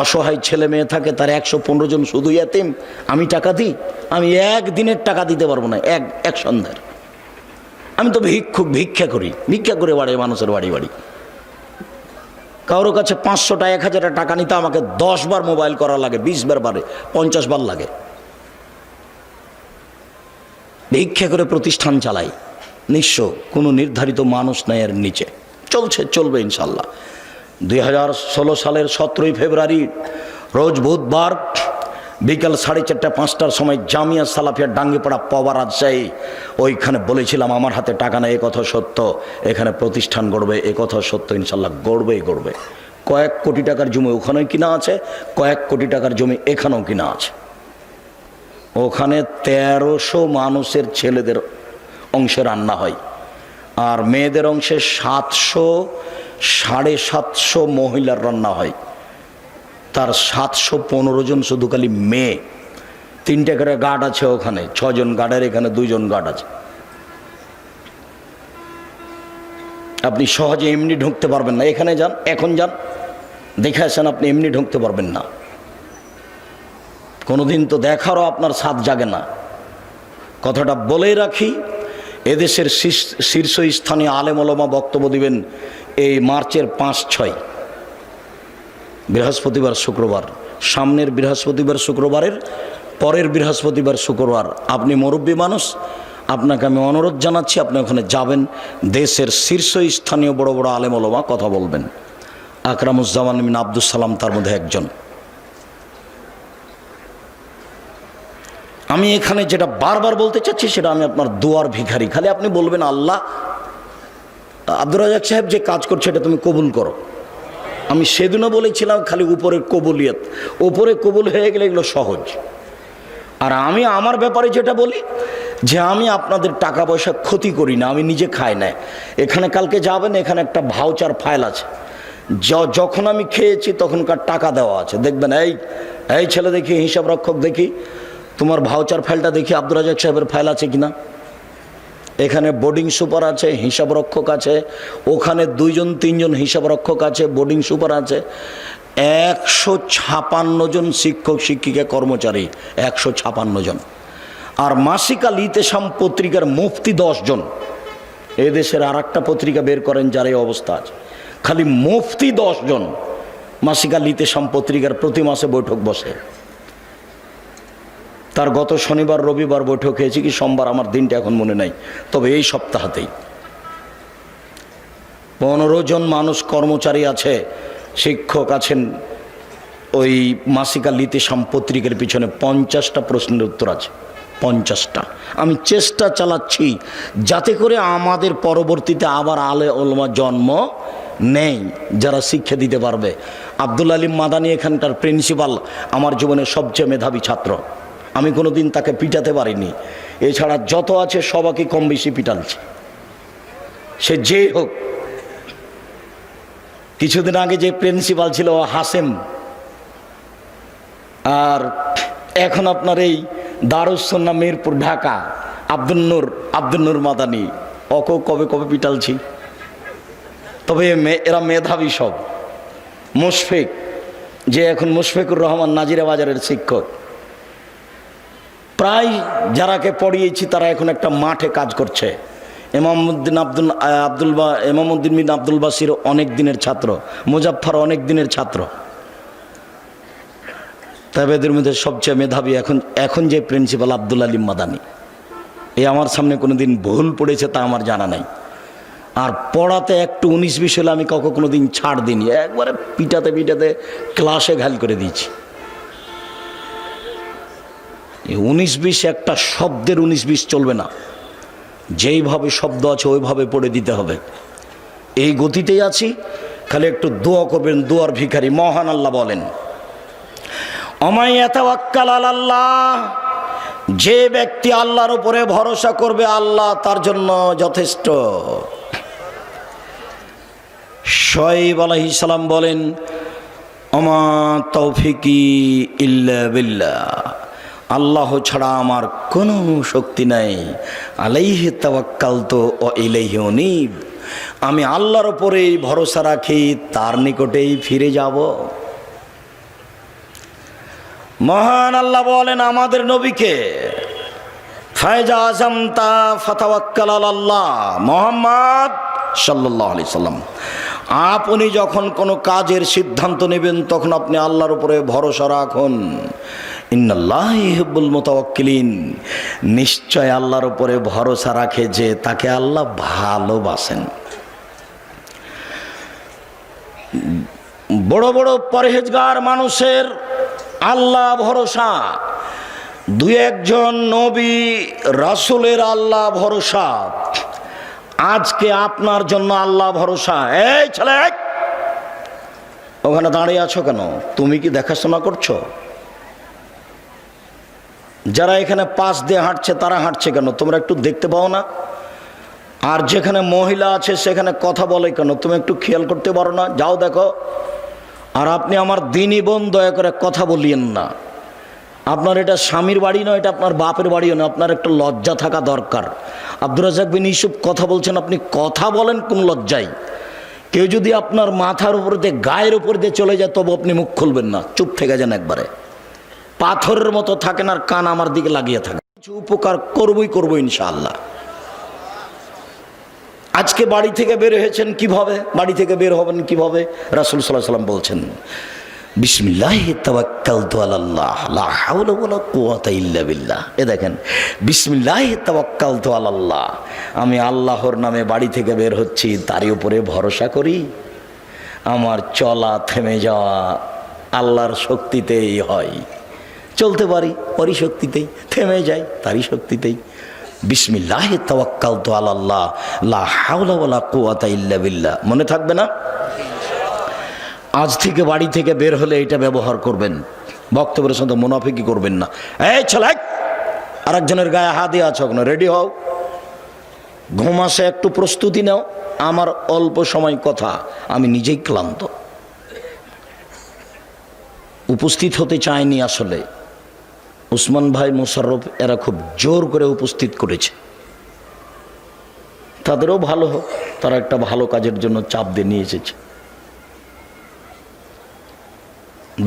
অসহায় ছেলে মেয়ে থাকে, তার 115 জন শুধু এতিম। আমি টাকা দিই? আমি একদিনের টাকা দিতে পারবো না, এক সন্ধ্যার। আমি তো ভিক্ষা করি, ভিক্ষা করে বাড়ি মানুষের বাড়ি বাড়ি। কারোর কাছে 500 টাকা 1000 টাকা নিতে আমাকে 10 বার মোবাইল করা লাগে, 20 বার বারে 50 বার লাগে। ভিক্ষা করে প্রতিষ্ঠান চালাই, নিঃস্ব, কোনো নির্ধারিত মানুষ নাই এর নিচে, চলবে ইনশাল্লাহ। 2016 সালের 17 ফেব্রুয়ারি রোজ বুধবার বিকাল 4:30-5টার সময় জামিয়া সালাফিয়া ডাঙ্গিপাড়া পবা রাজশাহী, ওইখানে বলেছিলাম আমার হাতে টাকা নেই, এ কথা সত্য, এখানে প্রতিষ্ঠান গড়বে, এ কথা সত্য, ইনশাল্লাহ গড়বেই গড়বে। কয়েক কোটি টাকার জমি ওখানেও কিনা আছে, কয়েক কোটি টাকার জমি এখানেও কিনা আছে। ওখানে 1300 মানুষের ছেলেদের অংশে রান্না হয়, আর মেয়েদের অংশে 700 750 মহিলার রান্না হয়। তার 715 জন শুধু খালি মেয়ে। 3টে করে গার্ড আছে ওখানে, 6 জন গার্ডের, এখানে 2 জন গার্ড আছে। আপনি সহজে এমনি ঢুকতে পারবেন না। এখানে যান, এখন যান, দেখে আসেন, আপনি এমনি ঢুকতে পারবেন না। কোনোদিন তো দেখারও আপনার সাথ জাগে না। কথাটা বলেই রাখি, এদেশের শীর্ষস্থানীয় আলেম ওলামা বক্তব্য দিবেন এই মার্চের 5-6, বৃহস্পতিবার শুক্রবার, সামনের বৃহস্পতিবার শুক্রবারের পরের বৃহস্পতিবার শুক্রবার। আপনি মুরব্বী মানুষ, আপনাকে আমি অনুরোধ জানাচ্ছি, আপনি ওখানে যাবেন। দেশের শীর্ষস্থানীয় বড় বড় আলেম ওলামা কথা বলবেন। আকরামুজ্জামান বিন আব্দুস সালাম তার মধ্যে একজন। আমি এখানে যেটা বারবার বলতে চাচ্ছি সেটা আমি আপনার দোয়ার ভিখারি। খালি আপনি বলবেন আল্লাহ আব্দুর রাজ্জাক সাহেব যে কাজ করছে এটা তুমি কবুল করো। আমি সেদিনও বলেছিলাম খালি উপরের কবুলিয়ত, উপরে কবুল হয়ে গেলে এগুলো সহজ। আর আমি আমার ব্যাপারে যেটা বলি যে আমি আপনাদের টাকা পয়সা ক্ষতি করি না, আমি নিজে খাই না। এখানে কালকে যাবেন, এখানে একটা ভাউচার ফাইল আছে, যখন আমি খেয়েছি তখনকার টাকা দেওয়া আছে। দেখবেন এই ছেলে দেখি হিসাব রক্ষক, দেখি তোমার ভাউচার ফাইলটা দেখি আব্দুর রাজ্জাক সাহেবের ফাইল আছে কিনা। এখানে বোর্ডিং সুপার আছে, হিসাব রক্ষক আছে, ওখানে 2-3 হিসাব রক্ষক আছে, বোর্ডিং সুপার আছে। 156 জন শিক্ষক শিক্ষিকা কর্মচারী, 156 জন। আর মাসিকা লিতেশাম পত্রিকার মুফতি 10 জন। এদেশের আর একটা পত্রিকা বের করেন যার এই অবস্থা আছে, খালি মুফতি 10 জন। মাসিকা লিতেশাম পত্রিকার প্রতি মাসে বৈঠক বসে। তার গত শনিবার রবিবার বৈঠক হয়েছে কি সোমবার, আমার দিনটা এখন মনে নাই, তবে এই সপ্তাহতেই 15 জন মানুষ কর্মচারী আছে, শিক্ষক আছেন। ওই মাসিকা লিতেশাম পত্রিকার পিছনে 50টা প্রশ্নের উত্তর আছে, 50টা। আমি চেষ্টা চালাচ্ছি যাতে করে আমাদের পরবর্তীতে আবার আলে ওলমা জন্ম নেই যারা শিক্ষা দিতে পারবে। আব্দুল আলিম মাদানী এখানকার প্রিন্সিপাল, আমার জীবনের সবচেয়ে মেধাবী ছাত্র। আমি কোনোদিন তাকে পিটাতে পারিনি, এছাড়া যত আছে সবাইকে কম বেশি পিটালছে, সে যেই হোক। কিছুদিন আগে যে প্রিন্সিপাল ছিল হাসেম, আর এখন আপনার এই দারুস সুন্নাহ মিরপুর ঢাকা আব্দুল নূর মাদানী, কবে পিটালছি। তবে এরা মেধাবী সব। মুশফিক, যে এখন মুশফিকুর রহমান নাজিরা বাজারের শিক্ষক, প্রায় যারাকে পড়িয়েছি তারা এখন একটা মাঠে কাজ করছে। ইমামউদ্দিন বিন আব্দুল বাসির অনেক দিনের ছাত্র, মুজাফফর অনেক দিনের ছাত্র। তবে এদের মধ্যে সবচেয়ে মেধাবী এখন যে প্রিন্সিপাল আব্দুল আলিম মাদানী। আমার সামনে কোনোদিন ভুল পড়েছে তা আমার জানা নাই। আর পড়াতে একটু 19-20 হলে আমি কোনোদিন ছাড় দিইনি, একবারে পিটাতে ক্লাসে ঘাল করে দিয়েছি। 19-20 একটা শব্দের 19-20 চলবে না, যেইভাবে শব্দ আছে ওইভাবে পড়ে দিতে হবে। এই গতিতেই আছি, খালি একটু দোয়া করবেন। দোয়ার ভিখারি মহান আল্লাহ বলেন, ওমাই ইয়াতাওয়াক্কাল আলাল্লাহ, যে ব্যক্তি আল্লাহর উপরে ভরসা করবে আল্লাহ তার জন্য যথেষ্ট। শুআয়ব আলাইহিস সালাম বলেন, ওমা তৌফিকি ইল্লা বিল্লাহ, আল্লাহ ছাড়া আমার কোনো শক্তি নাই। আলাইহি তাওয়াক্কালতু ওয়া ইলাইহি উনীব, আমি আল্লাহর উপরেই ভরসা রাখি, তার নিকটেই ফিরে যাব। মহান আল্লাহ বলেন আমাদের নবীকে, ফায়জা আযামতা ফাতাওয়াক্কাল আলাল্লাহ, মুহাম্মদ সাল্লাল্লাহু আলাইহি সাল্লাম, আপনি যখন কোনো কাজের সিদ্ধান্ত নেবেন তখন আপনি আল্লাহর উপরে ভরসা রাখুন। ইন্নাল্লাহা ইউহিব্বুল মুতাওয়াক্কিলিন, নিশ্চয় আল্লাহর উপরে ভরসা রাখে যে তাকে আল্লাহ ভালোবাসেন। বড় বড় পরহেজগার মানুষের আল্লাহ ভরসা, 2-1 জন নবী রাসূলের আল্লাহ ভরসা। আজকে আপনার জন্য আল্লাহ ভরসা। এই ছেলে, ওখানে দাঁড়িয়ে আছো কেন? তুমি কি দেখাশোনা করছো? যারা এখানে পাশ দিয়ে হাঁটছে তারা হাঁটছে কেন? তোমরা একটু দেখতে পাও না? আর যেখানে মহিলা আছে সেখানে কথা বলে কেন? তুমি একটু খেয়াল করতে পারো না? যাও দেখো। আর আপনি আমার দিনী বোন, দয়া করে কথা বলিয়েন না। আপনার এটা স্বামীর বাড়ি নয়, এটা আপনার বাপের বাড়িও না। আপনার একটা লজ্জা থাকা দরকার। আব্দুর রাজ্জাক বিন ইউসুফ কথা বলছেন, আপনি কথা বলেন কোন লজ্জায়? কেউ যদি আপনার মাথার উপর দিয়ে গায়ের উপর দিয়ে চলে যায় তবু আপনি মুখ খুলবেন না, চুপ থেকে যান একবারে। পাথরের মতো থাকেন আর কান আমার দিকে লাগিয়ে থাকে। কিছু উপকার করবই ইনশাআল্লাহ। আজকে বাড়ি থেকে বের হয়েছেন কিভাবে? বাড়ি থেকে বের হবেন কিভাবে? রাসূল সাল্লাল্লাহু আলাইহি ওয়াসাল্লাম বলছেন, বিসমিল্লাহি তাওয়াক্কালতু আলাল্লাহ লা হাওলা ওয়ালা কুওয়াতা ইল্লা বিল্লাহ। এ দেখেন, বিসমিল্লাহি তাওয়াক্কালতু আলাল্লাহ, আমি আল্লাহর নামে বাড়ি থেকে বের হচ্ছি, তারই উপরে ভরসা করি। আমার চলা থেমে যাওয়া আল্লাহর শক্তিতেই হয়। চলতে পারি ওরই শক্তিতেই, থেমে যাই তারই শক্তিতেই। বিসমিল্লাহি তাওয়াক্কালতু আলাল্লাহ লা হাওলা ওয়ালা কুওয়াতা ইল্লা বিল্লাহ। মনে থাকবে না? আজ থেকে বাড়ি থেকে বের হলে এটা ব্যবহার করবেন, বক্তব্যের সঙ্গে মুনাফিকি করবেন না। এই ছেলে, আরেকজনের গায়ে হাত দিয়ে আছো কেন? রেডি হও, ঘুম আসে, একটু প্রস্তুতি নাও। আমার অল্প সময় কথা, আমি নিজেই ক্লান্ত, উপস্থিত হতে চায়নি। আসলে উসমান ভাই, মোশাররফ এরা খুব জোর করে উপস্থিত করেছে। তাদেরও ভালো হোক, তারা একটা ভালো কাজের জন্য চাপ দিয়ে নিয়ে এসেছে।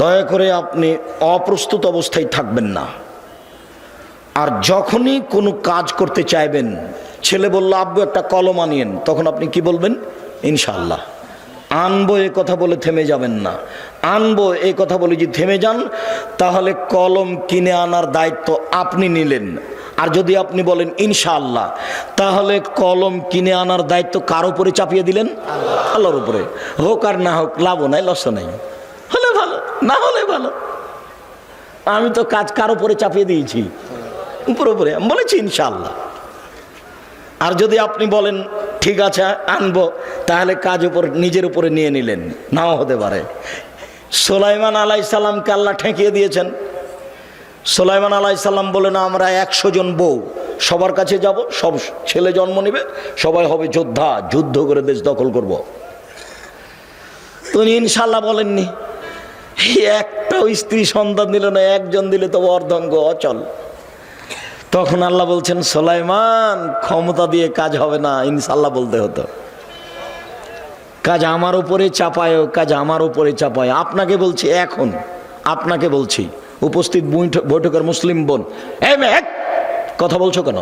দয়া করে আপনি অপ্রস্তুত অবস্থায় থাকবেন না। আর যখনই কোনো কাজ করতে চাইবেন, ছেলে বলল আব্বু একটা কলম আনিয়েন, তখন আপনি কি বলবেন? ইনশাআল্লাহ। আনবো এ কথা বলে থেমে যাবেন না। আনবো এই কথা বলে যদি থেমে যান, তাহলে কলম কিনে আনার দায়িত্ব আপনি নিলেন। আর যদি আপনি বলেন ইনশাআল্লাহ, তাহলে কলম কিনে আনার দায়িত্ব কার উপরে চাপিয়ে দিলেন? আল্লাহর উপরে। হোক আর না হোক, লাভও নাই লসও নাই, হলে ভালো না হলে ভালো। আমি তো কাজ কার উপরে চাপিয়ে দিয়েছি? উপরে উপরে আমি বলেছি ইনশাআল্লাহ। আর যদি আপনি বলেন ঠিক আছে আনবো, তাহলে কাজ উপর নিজের উপরে নিয়ে নিলেন, নাও হতে পারে। সুলাইমান আলাইহিস সালামকে আল্লাহ ঠেকিয়ে দিয়েছেন। সুলাইমান আলাইহিস সালাম বলেন আমরা 100 জন বউ, সবার কাছে যাব, সব ছেলে জন্ম নেবে, সবাই হবে যোদ্ধা, যুদ্ধ করে দেশ দখল করব। তুমি ইনশাআল্লাহ বলেননি। একটাও স্ত্রী সন্তান দিল না, একজন দিলে তো অর্ধাঙ্গ অচল। তখন আল্লাহ বলছেন সুলাইমান ক্ষমতা দিয়ে কাজ হবে না, ইনশাআল্লাহ বলতে হতো। কাজ আমার উপরে চাপায়, কাজ আমার উপরে চাপায়। আপনাকে বলছি, এখন আপনাকে বলছি, উপস্থিত বৈঠকের মুসলিম বোন, এই মেয়ে কথা বলছো কেন?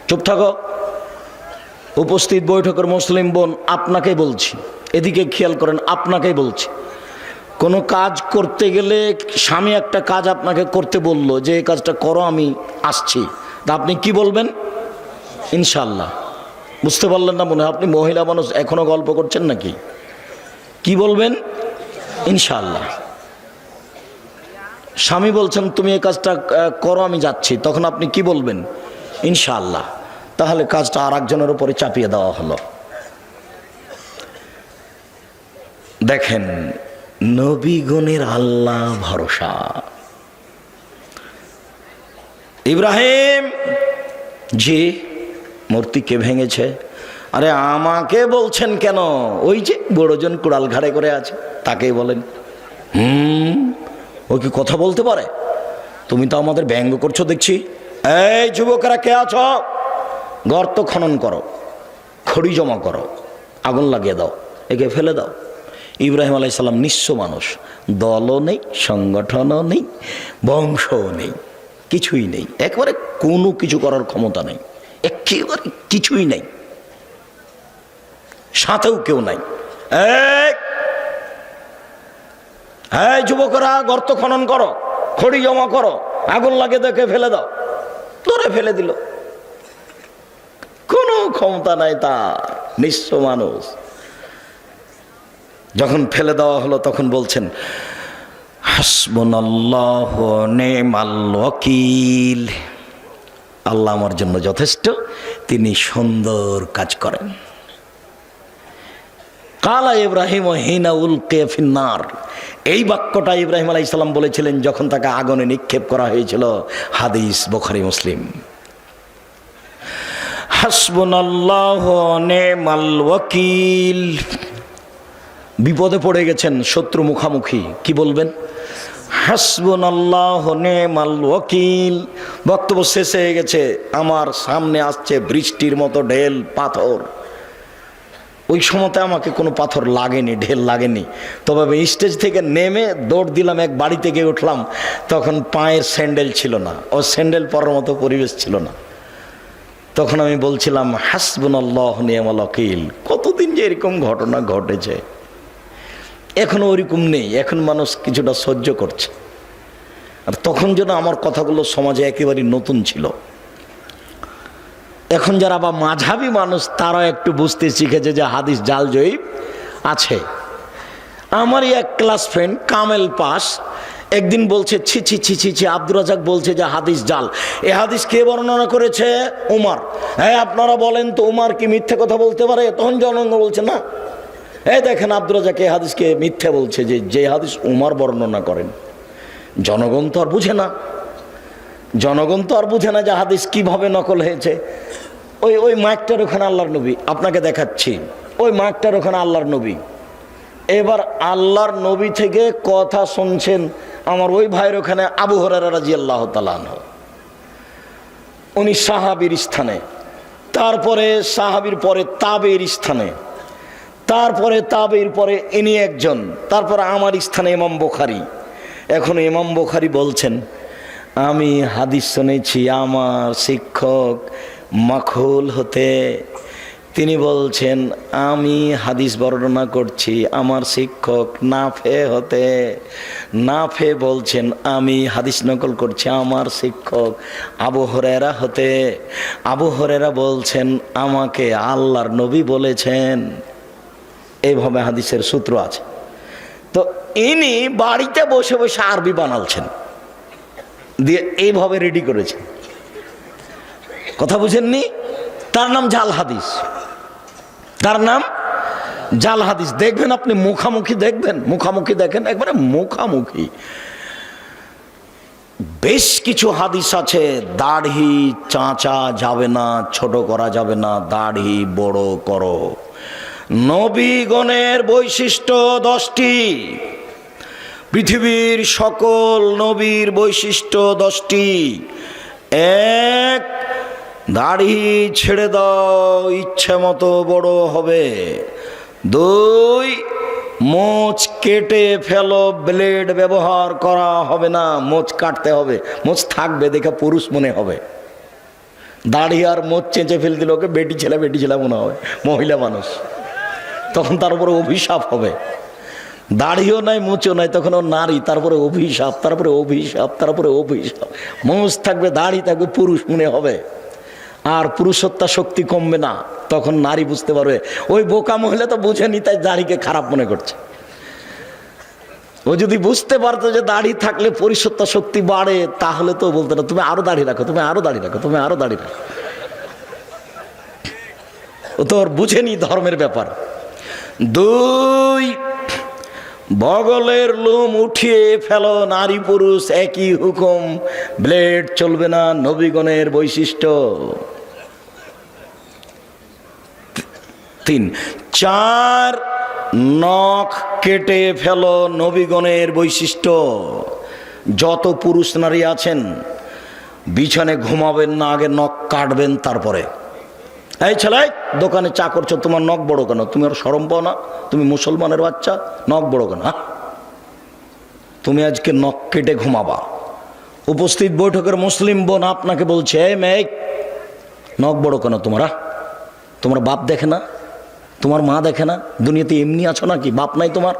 চুপ থাকো। উপস্থিত বৈঠকের মুসলিম বোন, আপনাকে বলছি, এদিকে খেয়াল করেন, আপনাকেই বলছি। কোনো কাজ করতে গেলে স্বামী একটা কাজ আপনাকে করতে বললো যে এই কাজটা করো, আমি আসছি, তা আপনি কি বলবেন? ইনশাআল্লাহ। বুঝতে পারলেন না মনে হয়? আপনি মহিলা মানুষ, এখনো গল্প করছেন নাকি? কি বলবেন? ইনশাআল্লাহ। স্বামী বলছেন তুমি এই কাজটা করো, আমি যাচ্ছি, তখন আপনি কি বলবেন? ইনশাআল্লাহ। তাহলে কাজটা আর একজনের উপরে চাপিয়ে দেওয়া হলো। দেখেন নবীগণের আল্লাহ ভরসা। ইব্রাহিম জি মূর্তি কে ভেঙেছে? আরে আমাকে বলছেন কেন? ওই যে বড়জন কুড়াল ঘাড়ে করে আছে, তাকেই বলেন। ও কি কথা বলতে পারে? তুমি তো আমাদের ব্যঙ্গ করছো দেখছি। এই যুবকেরা কে আছো? গর্ত খনন করো, খড়ি জমা করো, আগুন লাগিয়ে দাও, একে ফেলে দাও। ইব্রাহিম আলাইহিস সালাম নিঃস্ব মানুষ, দলও নেই, সংগঠনও নেই, বংশও নেই, কিছুই নেই, একেবারে কোনো কিছু করার ক্ষমতা নেই, একেবারে কিছুই নেই, সাথেও কেউ নাই। এই যুবকরা গর্ত খনন করো, খড়ি জমা করো, আগুন লাগিয়ে দেখে ফেলে দাও। ধরে ফেলে দিল, কোনো ক্ষমতা নাই তার, নিঃস্ব মানুষ। যখন ফেলে দেওয়া হলো তখন বলছেন হাসবুনাল্লাহু ওয়া নি'মাল ওয়াকিল, আল্লাহ আমার জন্য যথেষ্ট, তিনি সুন্দর কাজ করেন। কালা ইব্রাহিম হিনা উলকিয়া ফিন্নার, এই বাক্যটা ইব্রাহিম আলাইহিস সালাম বলেছিলেন যখন তাকে আগুনে নিক্ষেপ করা হয়েছিল। হাদিস বুখারী মুসলিম। হাসবুনাল্লাহু ওয়া নি'মাল ওয়াকিল, বিপদে পড়ে গেছেন, শত্রু মুখামুখি, কি বলবেন? হাসবুনাল্লাহু নি'মাল ওয়াকিল। বক্তব্য শেষ হয়ে গেছে, আমার সামনে আসছে বৃষ্টির মতো ঢেল পাথর। ওই সময়তে আমাকে কোনো পাথর লাগেনি, ঢেল লাগেনি, তবে আমি স্টেজ থেকে নেমে দৌড় দিলাম, এক বাড়িতে গিয়ে উঠলাম, তখন পায়ের স্যান্ডেল ছিল না, ও স্যান্ডেল পরার মতো পরিবেশ ছিল না। তখন আমি বলছিলাম হাসবুনাল্লাহু নি'মাল ওয়াকিল। কতদিন যে এরকম ঘটনা ঘটেছে, এখনো ওরকম নেই, এখন মানুষ কিছুটা সহ্য করছে। আর তখন যেন আমার কথাগুলো সমাজে একেবারে নতুন ছিল। এখন যারা বা মাঝহাবি মানুষ, তারা একটু বুঝতে শিখেছে যে হাদিস জাল জয়ীফ আছে। আমারই এক ক্লাস ফ্রেন্ড কামেল পাস, একদিন বলছে ছি ছি ছি ছি ছি, আব্দুর রাজাক বলছে যে হাদিস জাল। এ হাদিস কে বর্ণনা করেছে? উমার। হ্যাঁ, আপনারা বলেন তো উমার কি মিথ্যে কথা বলতে পারে? তখন জনগণ বলছে না, এই দেখেন আব্দুর রাজাক এই হাদিসকে মিথ্যে বলছে, যে হাদিস উমার বর্ণনা করেন। জনগণ তো আর বুঝে না, জনগণ তো আর বুঝে না যে হাদিস কিভাবে নকল হয়েছে। ওই মাইকটার ওখানে আল্লাহর নবী, আপনাকে দেখাচ্ছি, ওই মাইকটার ওখানে আল্লাহর নবী। এবার আল্লাহর নবী থেকে কথা শুনছেন আমার ওই ভাইয়ের ওখানে আবু হুরায়রা রাদিয়াল্লাহু তাআলা আনহু, উনি সাহাবীর স্থানে, তারপরে সাহাবীর পরে তাবেঈর স্থানে, তারপরে তাবেঈর পরে ইনি একজন, তারপরে আমার স্থানে ইমাম বুখারী। এখন ইমাম বুখারী বলছেন আমি হাদিস শুনেছি আমার শিক্ষক মাখুল হতে। তিনি বলছেন আমি হাদিস বর্ণনা করছি আমার শিক্ষক নাফে হতে। নাফে বলছেন আমি হাদিস নকল করছি আমার শিক্ষক আবু হুরায়রা হতে। আবু হুরায়রা বলছেন আমাকে আল্লাহর নবী বলেছেন। এইভাবে হাদিসের সূত্র আছে। তো ইনি বাড়িতে বসে বসে আরবি বানালছেন, দিয়ে এইভাবে রেডি করেছেন। কথা বুঝেননি? তার নাম জাল হাদিস, তার নাম জাল হাদিস। দেখবেন আপনি মুখামুখি দেখবেন, মুখামুখি দেখেন, একবারে মুখামুখি। বেশ কিছু হাদিস আছে দাড়ি চাঁচা যাবে না, ছোট করা যাবে না, দাড়ি বড় করো। নবীগণের বৈশিষ্ট্য 10টি, পৃথিবীর সকল নবীর বৈশিষ্ট্য 10টি। 1, দাড়ি ছেড়ে দাও, ইচ্ছে মতো বড় হবে। 2, মোচ কেটে ফেলো, ব্লেড ব্যবহার করা হবে না, মোচ কাটতে হবে, মোচ থাকবে দেখে পুরুষ মনে হবে। দাড়ি আর মোচ চেঁচে ফেল দিল ওকে বেটি ছেলে মনে হবে, মহিলা মানুষ, তখন তার উপরে অভিশাপ হবে। দাড়িও নাই মোচও নাই, তখন ও নারী, তারপরে অভিশাপ, তারপরে অভিশাপ, তারপরে অভিশাপ। মোচ থাকবে, দাড়ি থাকবে, পুরুষ মনে হবে, আর পুরুষত্বা শক্তি কমবে না। তখন নারী বুঝতে পারবে। ওই বোকা মহিলা তো বুঝেনি, তাই দাড়িকে খারাপ মনে করছে। ও যদি বুঝতে পারতো যে দাড়ি থাকলে পুরুষত্বা শক্তি বাড়ে, তাহলে তো বলতো না তুমি আরো দাড়ি রাখো, তুমি আরো দাড়ি রাখো, তুমি আরো দাড়ি রাখো। ও তো ওর বুঝেনি ধর্মের ব্যাপার। 2, বগলের লোম উঠিয়ে ফেলো, নারী পুরুষ একই হুকুম, ব্লেড চলবে না, নবীগণের বৈশিষ্ট্য। 3, 4, নখ কেটে ফেলো, নবীগণের বৈশিষ্ট্য। যত পুরুষ নারী আছেন বিছানে ঘুমাবেন না, আগে নখ কাটবেন, তারপরে। এই ছেলে দোকানে চা করছো, তোমার নখ বড় কেন? তুমি আর শরম পাও না? তুমি মুসলমানের বাচ্চা, নখ বড় কেন? তুমি আজকে নখ কেটে ঘুমাবা। উপস্থিত বৈঠকের মুসলিম বোন আপনাকে বলছে এই মেয়ে নখ বড় কেন তোমার? তোমার বাপ দেখে না, তোমার মা দেখে না? দুনিয়াতে এমনি আছো নাকি? বাপ নাই তোমার,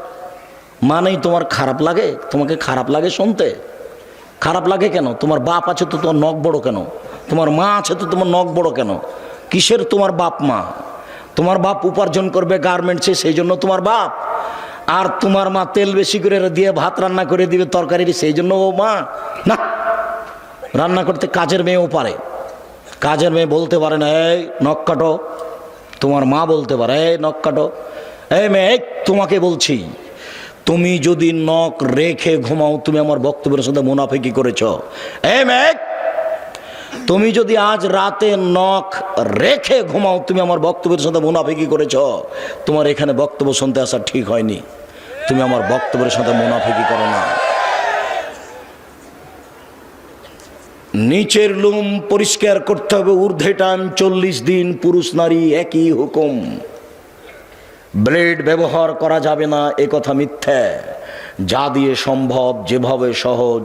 মা নেই তোমার? খারাপ লাগে? তোমাকে খারাপ লাগে শুনতে? খারাপ লাগে কেন? তোমার বাপ আছে তো তোমার নখ বড় কেন? তোমার মা আছে তো তোমার নখ বড় কেন? কিসের তোমার বাপ মা? তোমার বাপ উপার্জন করবে গার্মেন্টসে, সেই জন্য তোমার বাপ। আর তোমার মা তেল বেশি করে দিয়ে ভাত রান্না করে দিবে তরকারি, সেই জন্য ও মা না। রান্না করতে কাজের মেয়েও পারে, কাজের মেয়ে বলতে পারে না এই নখ কাটো। তোমার মা বলতে পারে এই নখ কাটো। এই মেয়ে তোমাকে বলছি, তুমি যদি নখ রেখে ঘুমাও তুমি আমার বক্তব্যের সাথে মুনাফিকি করেছ। এই মেয়ে তুমি যদি আজ রাতে নখ রেখে ঘুমাও তুমি আমার বক্তব্যের সাথে মুনাফিকি করেছ। তোমার এখানে বক্তব্য শুনতে আসা ঠিক হয়নি, তুমি আমার বক্তব্যের সাথে মুনাফিকি করো না। নিচের লোম পরিষ্কার করতে হবে, ঊর্ধ্বে টাইম 40 দিন, পুরুষ নারী একই হুকুম। ব্লেড ব্যবহার করা যাবে না, এ কথা মিথ্যা। যা দিয়ে সম্ভব, যেভাবে সহজ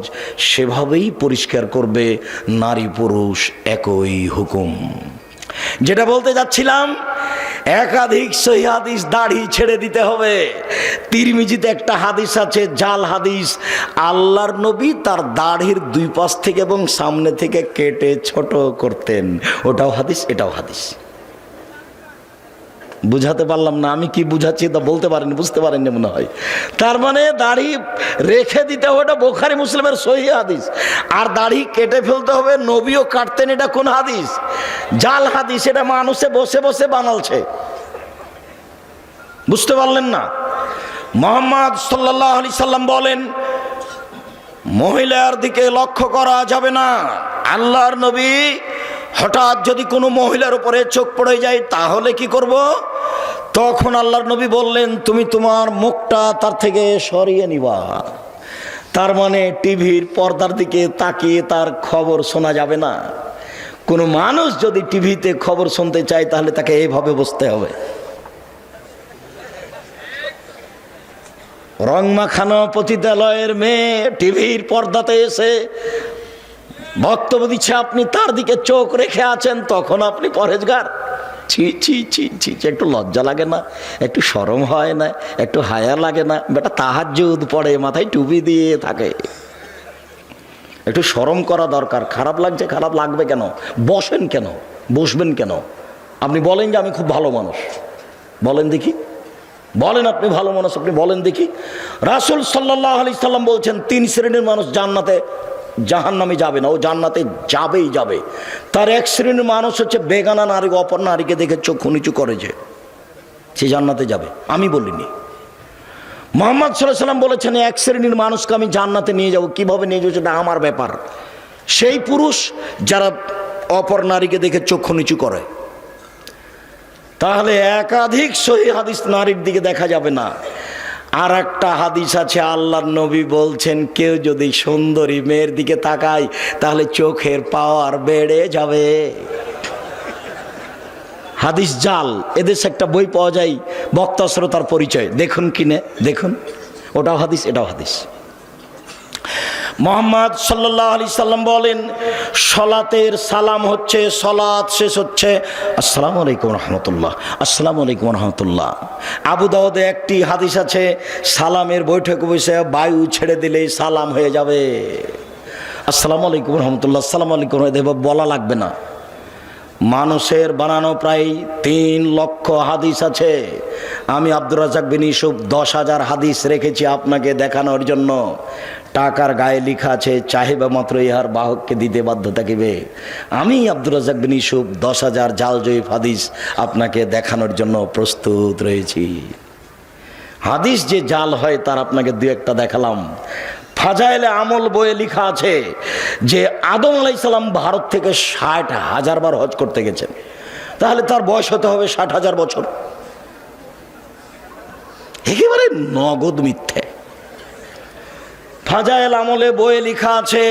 সেভাবেই পরিষ্কার করবে, নারী পুরুষ একই হুকুম। যেটা বলতে যাচ্ছিলাম, একাধিক সহিহ হাদিস, দাড়ি ছেড়ে দিতে হবে। তিরমিজিতে একটা হাদিস আছে জাল হাদিস, আল্লাহর নবী তার দাড়ির 2 পাশ থেকে এবং সামনে থেকে কেটে ছোট করতেন। ওটাও হাদিস, এটাও হাদিস। বুঝাতে পারলাম না, আমি কি বুঝাচ্ছি তা বলতে পারেনি, বুঝতে পারেননি মনে হয়। তার মানে দাড়ি রেখে দিতে হবে, এটা বুখারী মুসলিমের সহিহ হাদিস। আর দাড়ি কেটে ফেলতে হবে, নবীও কাটতেন, এটা কোন হাদিস? জাল হাদিস, এটা মানুষে বসে বসে বানালছে। বুঝতে পারলেন না? মুহাম্মদ সাল্লাল্লাহু আলাইহি সাল্লাম বলেন, মহিলার দিকে লক্ষ্য করা যাবে না। আল্লাহর নবী হঠাৎ যদি কোনো মহিলার উপরে চোখ পড়ে যায় তাহলে কি করব? তখন আল্লাহর নবী বললেন, তুমি তোমার মুখটা তার থেকে সরিয়ে নিবা। তার মানে টিভির পর্দার দিকে তাকিয়ে তার খবর শোনা যাবে না। কোনো মানুষ যদি টিভিতে খবর শুনতে চায় তাহলে তাকে এইভাবে বসতে হবে। রং মাখানো পতিতালয়ের মেয়ে টিভির পর্দাতে এসে বক্তব্য দিচ্ছে, আপনি তার দিকে চোখ রেখে আছেন, তখন আপনি পরহেজগার? ছি ছি ছি ছি, একটু লজ্জা লাগে না? একটু শরম হয় না? একটু হায়া লাগে না? বেটা তাহাজ্জুদ পড়ে, মাথায় টুপি দিয়ে থাকে, একটু শরম করা দরকার। খারাপ লাগছে, খারাপ লাগবে কেন? বসেন কেন? বসবেন কেন? আপনি বলেন যে আমি খুব ভালো মানুষ, বলেন দেখি, বলেন আপনি ভালো মানুষ, আপনি বলেন দেখি। রাসূল সাল্লাল্লাহু আলাইহি সাল্লাম বলছেন, 3 শ্রেণীর মানুষ জান্নাতে, জাহান্নামে যাবে না, ও জান্নাতে যাবেই যাবে। তার 1 শ্রেণীর মানুষ হচ্ছে বেগানা নারী, অপর নারীকে দেখে চক্ষু নিচু করে, যে সে জান্নাতে যাবে। আমি বলিনি, মুহাম্মদ সাল্লাল্লাহু আলাইহি সাল্লাম বলেছেন 1 শ্রেণীর মানুষকে আমি জান্নাতে নিয়ে যাব। কিভাবে নিয়ে যাবো সেটা আমার ব্যাপার। সেই পুরুষ যারা অপর নারীকে দেখে চক্ষু নিচু করে। তাহলে একাধিক সহিহ হাদিস নারীর দিকে দেখা যাবে না। আর একটা হাদিস আছে, আল্লাহর নবী বলছেন, কেউ যদি সুন্দরী মেয়ের দিকে তাকায় তাহলে চোখের পাওয়ার বেড়ে যাবে। হাদিস জাল। এদেশে একটা বই পাওয়া যায়, বক্তা শ্রোতার পরিচয়, দেখুন কিনে দেখুন, ওটাও হাদিস, এটাও হাদিস। মুহাম্মদ সাল্লাল্লাহু আলাইহি সাল্লাম বলেন, সালাতের সালাম হচ্ছে, সালাত শেষ হচ্ছে আসসালামু আলাইকুম রাহমাতুল্লাহ, আসসালামু আলাইকুম রাহমাতুল্লাহ। আবু দাউদে একটি হাদিস আছে, সালামের বৈঠকে বসে বায়ু ছেড়ে দিলেই সালাম হয়ে যাবে। আসসালামু আলাইকুম রাহমাতুল্লাহ, আসসালামু আলাইকুম বলা লাগবে না। মানুষের বানানো প্রায় 3 লক্ষ হাদিস আছে। আমি আব্দুর রাজ্জাক বিন ইউসুফ 10,000 হাদিস রেখেছি আপনাকে দেখানোর জন্য। টাকার গায়ে লেখা আছে, চাহিবা মাত্র ইহার বাহককে দিতে বাধ্য থাকিবে। আমি আব্দুর রাজ্জাক বিন ইউসুফ 10,000 জাল জয়ীফ হাদিস আপনাকে দেখানোর জন্য প্রস্তুত রয়েছি। হাদিস যে জাল হয় তার আপনাকে 2-1টা দেখালাম। ফাজাইলে আমল বইয়ে লেখা আছে যে আদম আলাইহিস সালাম ভারত থেকে 60,000 বার হজ করতে গেছেন। তাহলে তার বয়স হতে হবে 60,000 বছর। একেবারে নগদ মিথ্যে। ফাজাইল আমলে বইয়ে লেখা আছে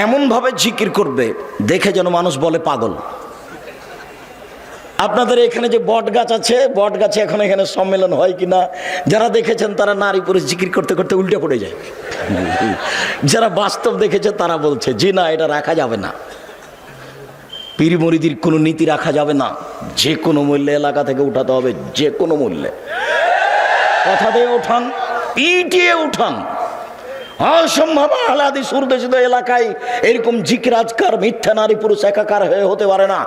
এমন ভাবে জিকির করবে দেখে যেন মানুষ বলে পাগল। আপনাদের এখানে যে বট গাছ আছে, বট গাছে এখন এখানে সম্মেলন হয় কিনা, যারা দেখেছেন তারা নারী পুরুষ জিকির করতে করতে উল্টে পড়ে যায়। যারা বাস্তব দেখেছে তারা বলছে জি না, এটা রাখা যাবে না। পীর মুরিদির কোনো নীতি রাখা যাবে না, যে কোনো মূল্যে এলাকা থেকে উঠাতে হবে, যে কোনো মূল্যে। কথা দিয়ে উঠান, পিটিয়ে উঠান। অসম্ভব আহলে হাদিস উর্দুশিত এলাকায় এরকম জিকির আজকার মিথ্যা নারী পুরুষ একাকার হয়ে হতে পারে না।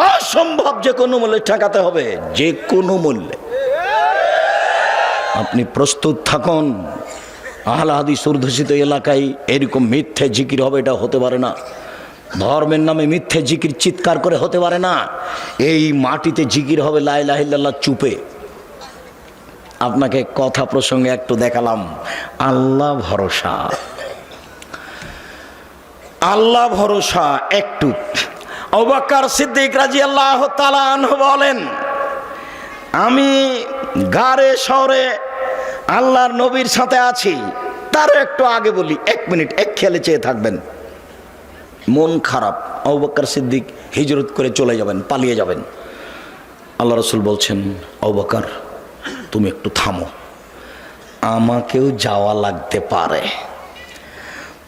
অসম্ভব, যে কোনো মূল্যে ঠেকাতে হবে, যে কোনো মূল্যে। আপনি প্রস্তুত থাকুন। আহলে হাদিস উর্দুশিত এলাকায় এরকম মিথ্যে জিকির হবে, এটা হতে পারে না। ধর্মের নামে মিথ্যে জিকির চিৎকার করে হতে পারে না। এই মাটিতে জিকির হবে লা ইলাহা ইল্লাল্লাহ চুপে। আপনাকে কথা প্রসঙ্গে একটু দেখালাম। আল্লাহ ভরসা, আল্লাহ ভরসা একটু। আবু বকর সিদ্দিক রাদিয়াল্লাহু তাআলা আনহু বলেন, আমি গারে শহরে আল্লাহর নবীর সাথে আছি। তার একটু আগে বলি, 1 মিনিট এক খেয়ালে চেয়ে থাকবেন। মন খারাপ, আবু বকর সিদ্দিক হিজরত করে চলে যাবেন, পালিয়ে যাবেন। আল্লাহ রাসূল বলছেন, আবু বকর তুমি একটু থামো, আমাকেও যাওয়া লাগতে পারে।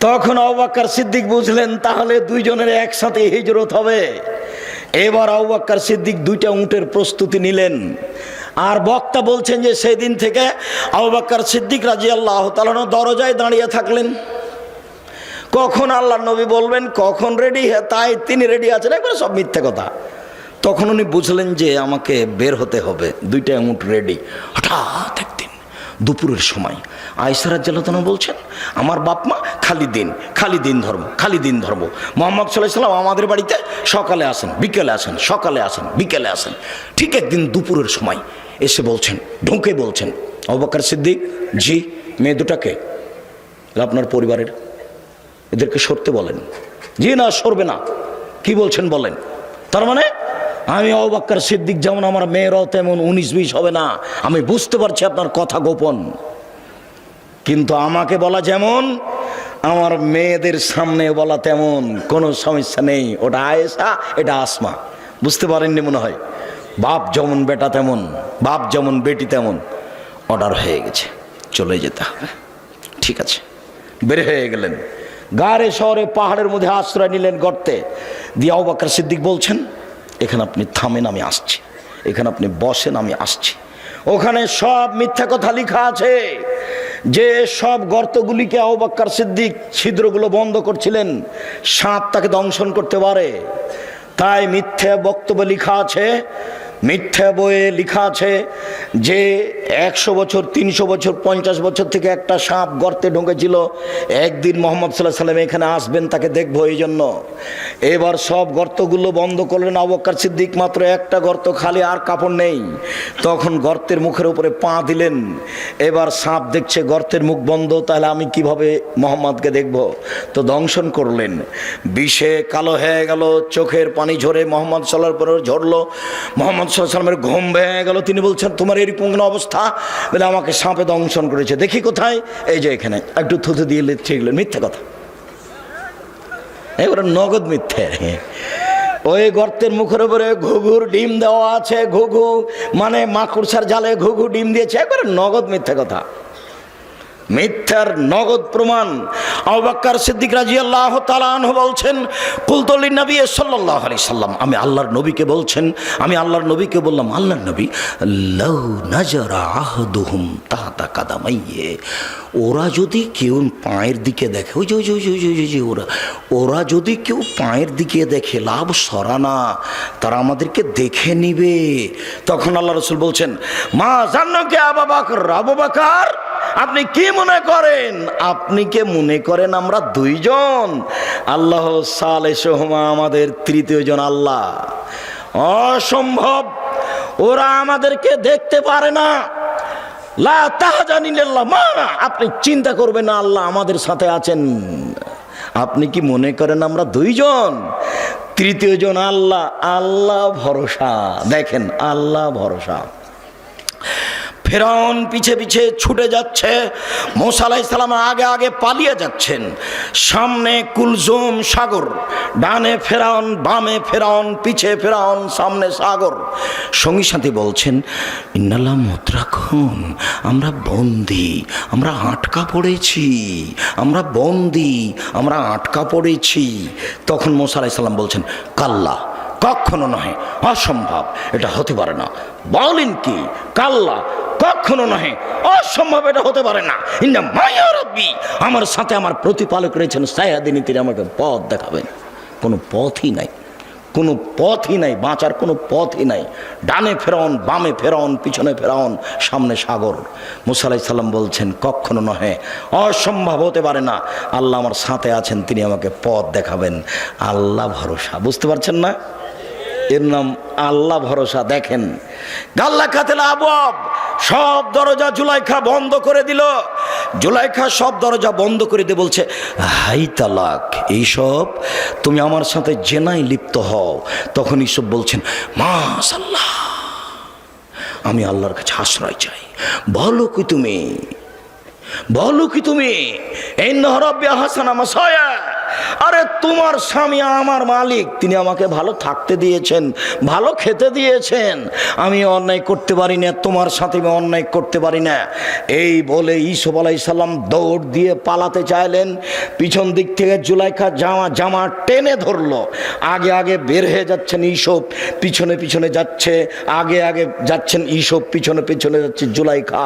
তখন আবু বকর সিদ্দিক বুঝলেন তাহলে দুইজনের একসাথে হিজরত হবে। এবার আবু বকর সিদ্দিক 2টা উটের প্রস্তুতি নিলেন। আর বক্তা বলছেন যে সেদিন থেকে আবু বকর সিদ্দিক রাদিয়াল্লাহু তাআলা দরজায় দাঁড়িয়ে থাকলেন। কখন আল্লাহর নবী বলবেন, কখন রেডি, তাই তিনি রেডি আছেন। একবার সব মিথ্যে কথা। তখন উনি বুঝলেন যে আমাকে বের হতে হবে, 2টা উট রেডি। হঠাৎ একদিন দুপুরের সময় আয়েশা রাদিয়াল্লাহু তাআলা বলছেন, আমার বাপ মা খালি দিন ধর্ম, খালি দিন ধর্ম। মুহাম্মদ সাল্লাল্লাহু আলাইহি সাল্লাম আমাদের বাড়িতে সকালে আসেন, বিকেলে আসেন, সকালে আসেন, বিকেলে আসেন। ঠিক একদিন দুপুরের সময় এসে বলছেন, ঢুকে বলছেন, আবু বকর সিদ্দিক, জি, মেয়ে দুটাকে আপনার পরিবারের, এদেরকে সরতে বলেন। জি না, সরবে না। কি বলছেন বলেন? তার মানে আমি আবু বকর সিদ্দিক যেমন, আমার মেয়েরাও তেমন 19-20 হবে না। আমি বুঝতে পারছি আপনার কথা গোপন, কিন্তু আমাকে বলা যেমন, আমার মেয়েদের সামনে বলা তেমন, কোনো সমস্যা নেই। ওটা আয়েশা, এটা আসমা। বুঝতে পারেননি মনে হয়। বাপ যেমন বেটা তেমন, বাপ যেমন বেটি তেমন। অর্ডার হয়ে গেছে, চলে যেতে হবে। ঠিক আছে, বের হয়ে গেলেন। গাড়ে শহরে পাহাড়ের মধ্যে আশ্রয় নিলেন, গর্তে। দিয়ে আবু বকর সিদ্দিক বলছেন, এখানে আপনি থামেন, আমি আসছি। এখানে আপনি বসেন, আমি আসছি। ওখানে সব মিথ্যা কথা লেখা আছে, যে সব গর্তগুলিকে আবু বকর সিদ্দিক ছিদ্রগুলো বন্ধ করছিলেন, সাপ তাকে দংশন করতে পারে। তাই মিথ্যা বক্তব্য লেখা আছে, মিথ্যা বইয়ে লেখা আছে যে 100 বছর, 300 বছর, 50 বছর থেকে একটা সাপ গর্তে ঢুকেছিল। একদিন মুহাম্মদ সাল্লাল্লাহু আলাইহি সাল্লাম এখানে আসবেন, তাকে দেখবো, এই জন্য এবার সব গর্তগুলো বন্ধ করলেন আবু বকর সিদ্দিক। মাত্র একটা গর্ত খালি, আর কাপড় নেই। তখন গর্তের মুখের উপরে পা দিলেন। এবার সাপ দেখছে গর্তের মুখ বন্ধ, তাহলে আমি কিভাবে মুহাম্মদকে দেখব? তো দংশন করলেন। বিষে কালো হয়ে গেল, চোখের পানি ঝরে মুহাম্মদ সাল্লাল্লাহু আলাইহি ওয়াসাল্লাম ঝরলো। মুহাম্মদ সাল্লাল্লাহু আলাইহি ওয়াসাল্লামের ঘুম ভেঙে গেল। তিনি বলছেন, তোমার এরকম কোনো অবস্থা? বলে, আমাকে সাপে দংশন করেছে। দেখি কোথায়? এই যে এখানে। একটু থুতু দিয়ে ঠিক মিথ্যে কথা, এবারে নগদ মিথ্যে। ওই গর্তের মুখের উপরে ঘুঘুর ডিম দেওয়া আছে। ঘুঘু মানে মাকড়সার জালে ঘুঘু ডিম দিয়েছে, একবারে নগদ মিথ্যে কথা, মিথ্যার নগদ প্রমাণ। আবু বকর সিদ্দিক রাদিয়াল্লাহু তাআলা আনহু বলছেন, কুলতু লিন-নবী সাল্লাল্লাহু আলাইহি সাল্লাম, আমি আল্লাহর নবীকে বলছেন, আমি আল্লাহর নবীকে বললাম, আল্লাহর নবী, লাউ নাজারা আহদুহুম তাহতা কাদামাইয়ে, ওরা যদি কেউ পায়ের দিকে দেখে, ওই যে ওরা যদি কেউ পায়ের দিকে দেখে, লাভ সরানা, তারা আমাদেরকে দেখে নিবে। তখন আল্লাহ রাসূল বলছেন, মা জান্নাকে আবু বকর, আবু বকর আপনি কি মনে করেন? আপনি কে মনে করেন আমরা 2 জন? আল্লাহ সালেহুমা, আমাদের 3য় জন আল্লাহ। অসম্ভব, ওরা আমাদেরকে দেখতে পারে না। লা তাহজানিল্লাহ মা, আপনি চিন্তা করবেন না, আল্লাহ আমাদের সাথে আছেন। আপনি কি মনে করেন আমরা 2 জন? 3য় জন আল্লাহ। আল্লাহ ভরসা, দেখেন, আল্লাহ ভরসা। ফেরাউন পিছে পিছে ছুটে যাচ্ছে, মূসা আলাইহিস সালাম আগে আগে পালিয়ে যাচ্ছেন। সামনে কুলজুম সাগর, ডানে ফেরাউন, বামে ফেরাউন, পিছে ফেরাউন, সামনে সাগর। সঙ্গী সাথী বলছেন, ইন্নাল্লাহ মুদ্রাকুন, আমরা বন্দি, আমরা আটকা পড়েছি, আমরা বন্দি, আমরা আটকা পড়েছি। তখন মূসা আলাইহিস সালাম বলছেন, কাল্লা, কখনো নহে, অসম্ভব, এটা হতে পারে না। বলেন কি? কাল্লা, কখনো নহে, অসম্ভব, এটা হতে পারে না। ইন্না মায়া রাব্বি, আমার সাথে আমার প্রতিপালক রয়েছেন, সায়াদিনী, তিনি আমাকে পথ দেখাবেন। কোনো পথই নাই, কোনো পথই নাই, বাঁচার কোনো পথই নাই। ডানে ফেরাউন, বামে ফেরাউন, পিছনে ফেরাউন, সামনে সাগর। মূসা আলাইহিস সালাম বলছেন, কখনো নহে, অসম্ভব, হতে পারে না। আল্লাহ আমার সাথে আছেন, তিনি আমাকে পথ দেখাবেন। আল্লাহ ভরসা, বুঝতে পারছেন না? এর নাম আল্লাহ ভরসা। দেখেন, গাল্লা খাতেল আবওয়াব, সব দরজা জুলাইখা বন্ধ করে দিল। জুলাইখা সব দরজা বন্ধ করে দিয়ে বলছে, হাই তালাক, এইসব তুমি আমার সাথে জেনায় লিপ্ত হও। তখন ইসব বলছেন, মাশাআল্লাহ, আমি আল্লাহর কাছে আশ্রয় চাই। বলো কি তুমি, বলো কি তুমি, ইন্নাহু রাব্বি আহসানা মাসায়া, আরে তোমার স্বামী আমার মালিক, তিনি আমাকে ভালো থাকতে দিয়েছেন, ভালো খেতে দিয়েছেন, আমি অন্যায় করতে পারি না, তোমার সাথে আমি অন্যায় করতে পারি না। এই বলে ইউসুফ আলাইহিস সালাম দৌড় দিয়ে পালাতে চাইলেন। পিছন দিক থেকে জুলাইখা জামা টেনে ধরলো। আগে আগে বের হয়ে যাচ্ছেন ইউসুফ, পিছনে পিছনে যাচ্ছে, আগে আগে যাচ্ছেন ইউসুফ, পিছনে পিছনে যাচ্ছে জুলাইখা।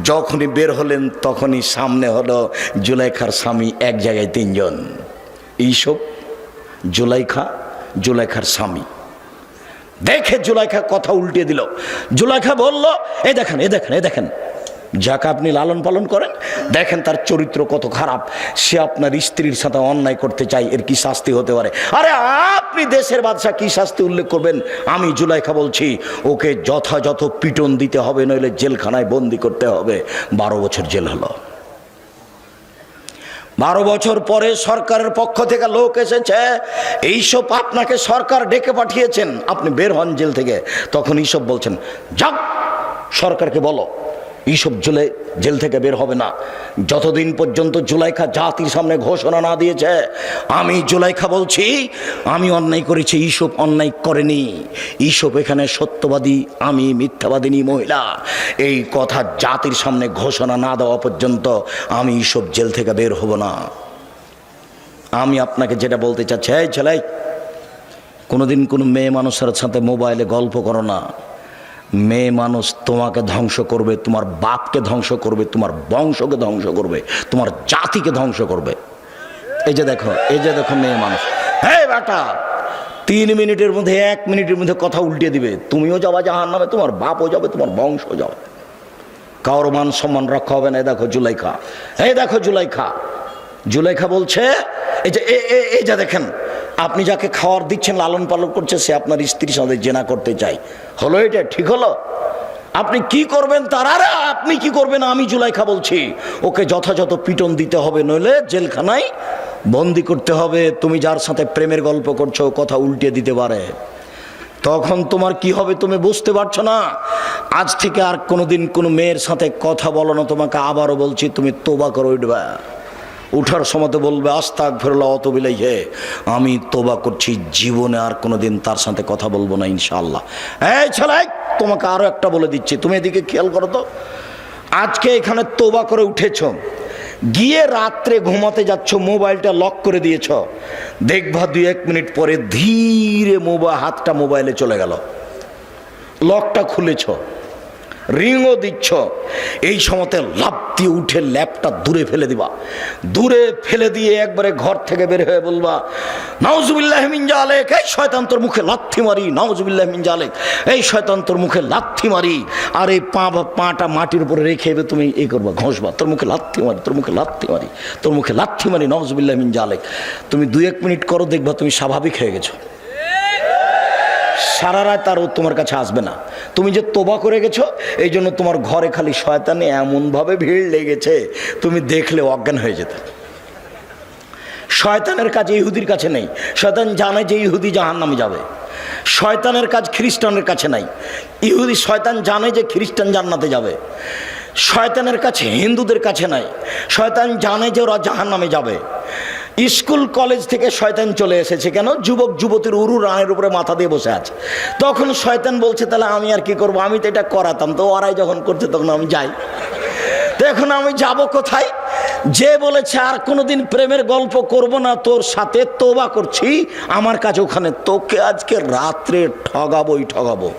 যখনই বের হলেন তখনই সামনে হলো জুলাইখার স্বামী, এক জায়গায় 3 জন, ইউসুফ, জুলাইখা, জুলাইখার স্বামী। দেখে জুলাইখা কথা উল্টে দিল। জুলাইখা বলল, এই দেখেন, এই দেখেন, এই দেখেন, যাকে আপনি লালন পালন করেন, দেখেন তার চরিত্র কত খারাপ, সে আপনার স্ত্রীর সাথে অন্যায় করতে চায়, এর কি শাস্তি হতে পারে? আরে আপনি দেশের বাদশাহ, কি শাস্তি উল্লেখ করবেন? আমি জুলাইখা বলছি, ওকে যথাযথ পিটন দিতে হবে, নইলে জেলখানায় বন্দি করতে হবে। 12 বছর জেল হলো। 12 বছর পরে সরকারের পক্ষ থেকে লোক এসেছে, এইসব আপনাকে সরকার ডেকে পাঠিয়েছেন, আপনি বের হন জেল থেকে। তখন এইসব বলছেন, যাও সরকারকে বলো এইসব জেল থেকে বের হবে না, যতদিন পর্যন্ত জুলাইখা জাতির সামনে ঘোষণা না দিয়েছে। আমি জুলাইখা বলছি, আমি অন্যায় করেছি, এইসব অন্যায় করেনি। এইসব এখানে সত্যবাদী, আমি মিথ্যাবাদিনী মহিলা। এই কথা জাতির সামনে ঘোষণা না দেওয়া পর্যন্ত আমি এইসব জেল থেকে বের হব না। আমি আপনাকে যেটা বলতে চাচ্ছি, এই ছেলে, কোনোদিন কোনো মেয়ে মানুষের সাথে মোবাইলে গল্প করো না। মেয়ে মানুষ তোমাকে ধ্বংস করবে, তোমার বাপকে ধ্বংস করবে, তোমার বংশকে ধ্বংস করবে, তোমার জাতিকে ধ্বংস করবে। এই যে দেখো, এই যে দেখো মেয়ে মানুষ, হ্যাঁ বেটা, 3 মিনিটের মধ্যে, 1 মিনিটের মধ্যে কথা উল্টে দিবে। তুমিও যাবা জাহান্নামে, তোমার বাপও যাবে, তোমার বংশ যাবে, কারোর মান সম্মান রক্ষা হবে না। এই দেখো জুলাইখা, এই দেখো জুলাইখা। জুলাইখা বলছে, এই যে দেখেন, আপনি যাকে খাওয়ার দিচ্ছেন, লালন পালন করছে, সে আপনার স্ত্রীর সাথে জেনা করতে চাই। হলো এটা? ঠিক হলো? আপনি কি করবেন তার? আর আপনি কি করবেন? আমি জুলাইখা বলছি, ওকে যথাযথ পিটন দিতে হবে, নইলে জেলখানায় বন্দি করতে হবে। তুমি যার সাথে প্রেমের গল্প করছো, কথা উল্টে দিতে পারে, তখন তোমার কি হবে তুমি বুঝতে পারছো না। আজ থেকে আর কোনোদিন কোনো মেয়ের সাথে কথা বলো না। তোমাকে আবারও বলছি, তুমি তোবা করে উঠবা। উঠার সময় বলবে, আস্তাগফিরুল্লাহ ওয়া আতুবু ইলাইহি, আমি তোবা করছি, জীবনে আর কোনোদিন তার সাথে কথা বলবো না ইনশাআল্লাহ। এই ছেলে, তোমাকে আরো একটা বলে দিচ্ছি, তুমি এদিকে খেয়াল করো তো। আজকে এখানে তোবা করে উঠেছ, গিয়ে রাত্রে ঘুমাতে যাচ্ছ, মোবাইলটা লক করে দিয়েছ, দেখবা 2-1 মিনিট পরে ধীরে হাতটা মোবাইলে চলে গেল, লকটা খুলেছ, রিংও দিচ্ছ। এই সময়তে লাফ দিয়ে উঠে ল্যাপটা দূরে ফেলে দিবা। দূরে ফেলে দিয়ে একবারে ঘর থেকে বের হয়ে বলবা, নাউজুবিল্লাহি মিন জালিক, এই শয়তান তোর মুখে লাথি মারি, নাউজুবিল্লাহি মিন জালিক, এই শয়তান তোর মুখে লাথি মারি। আর এই পাটা মাটির উপরে রেখে তুমি এই করবা, ঘষবা, তোর মুখে লাথি মারি, তোর মুখে লাথি মারি, তোর মুখে লাথি মারি, নাউজুবিল্লাহি মিন জালিক। তুমি 2-1 মিনিট করো, দেখবা তুমি স্বাভাবিক হয়ে গেছো। সারা রাত আর ও তোমার কাছে আসবে না। তুমি যে তোবা করে গেছো, এই জন্য তোমার ঘরে খালি শয়তানে এমনভাবে ভিড় লেগেছে, তুমি দেখলে অজ্ঞান হয়ে যেত। শয়তানের কাজ ইহুদির কাছে নেই। শয়তান জানে যে ইহুদি জাহান্নামে যাবে। শয়তানের কাজ খ্রিস্টানের কাছে নাই। শয়তান জানে যে খ্রিস্টান জান্নাতে যাবে। শয়তানের কাছে হিন্দুদের কাছে নাই। শয়তান জানে যে ওরা জাহান্নামে যাবে। স্কুল কলেজ থেকে শয়তান চলে এসেছে, কেন? যুবক যুবতীর উরু রানের উপরে মাথা দিয়ে বসে আছে। তখন শয়তান বলছে, তাহলে আমি আর কি করবো, আমি তো এটা করাতাম, তো ওরাই যখন করছে তখন আমি যাই, তো এখন আমি যাব কোথায়? যে বলেছে আর কোনোদিন প্রেমের গল্প করব না তোর সাথে, তোবা করছি, আমার কাছে ওখানে, তোকে আজকে রাত্রে ঠগাবোই ঠগাবো,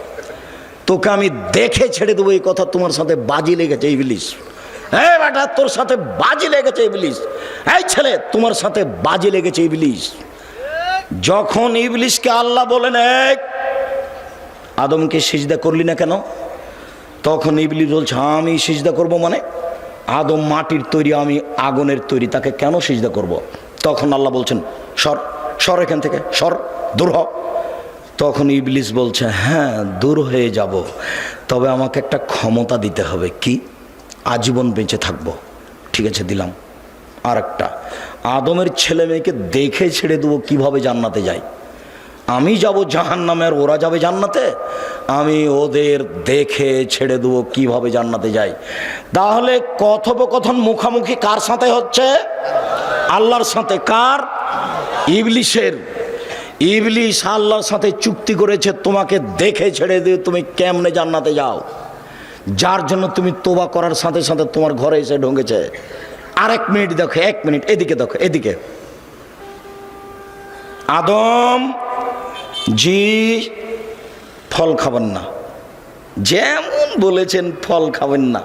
তোকে আমি দেখে ছেড়ে দেবো। এই কথা তোমার সাথে বাজি লেগেছে ইবলিস। এই বেটা, তোর সাথে বাজি লেগেছে ইবলিস। এই ছেলে, তোমার সাথে বাজি লেগেছে ইবলিস। যখন ইবলিসকে আল্লাহ বলেন, এই আদমকে সিজদা করলি না কেন? তখন ইবলিস বলছে, আমি সিজদা করব মানে? আদম মাটির তৈরি, আমি আগুনের তৈরি, তাকে কেন সিজদা করব? তখন আল্লাহ বলছেন, সর সর এখান থেকে, সর, দূর হ। তখন ইবলিস বলছে, হ্যাঁ দূর হয়ে যাব, তবে আমাকে একটা ক্ষমতা দিতে হবে। কি? আজীবন বেঁচে থাকবো। ঠিক আছে, দিলাম। আর একটা, আদমের ছেলে মেয়েকে দেখে ছেড়ে দেবো কিভাবে জান্নাতে যায়। আমি যাব জাহান্নামে আর ওরা যাবে জান্নাতে, আমি ওদের দেখে ছেড়ে দেবো কিভাবে জান্নাতে যায়। তাহলে কথোপকথন মুখামুখি কার সাথে হচ্ছে? আল্লাহর সাথে। কার? ইবলিসের। ইবলিস আল্লাহর সাথে চুক্তি করেছে, তোমাকে দেখে ছেড়ে দিয়ে তুমি কেমনে জান্নাতে যাও, যার জন্য তুমি তোবা করার সাথে সাথে তোমার ঘরে এসে ঢুকেছে। আর 1 মিনিট দেখো, 1 মিনিট এদিকে দেখো, এদিকে। আদম জি ফল খাবেন না, যেমন বলেছেন ফল খাবেন না,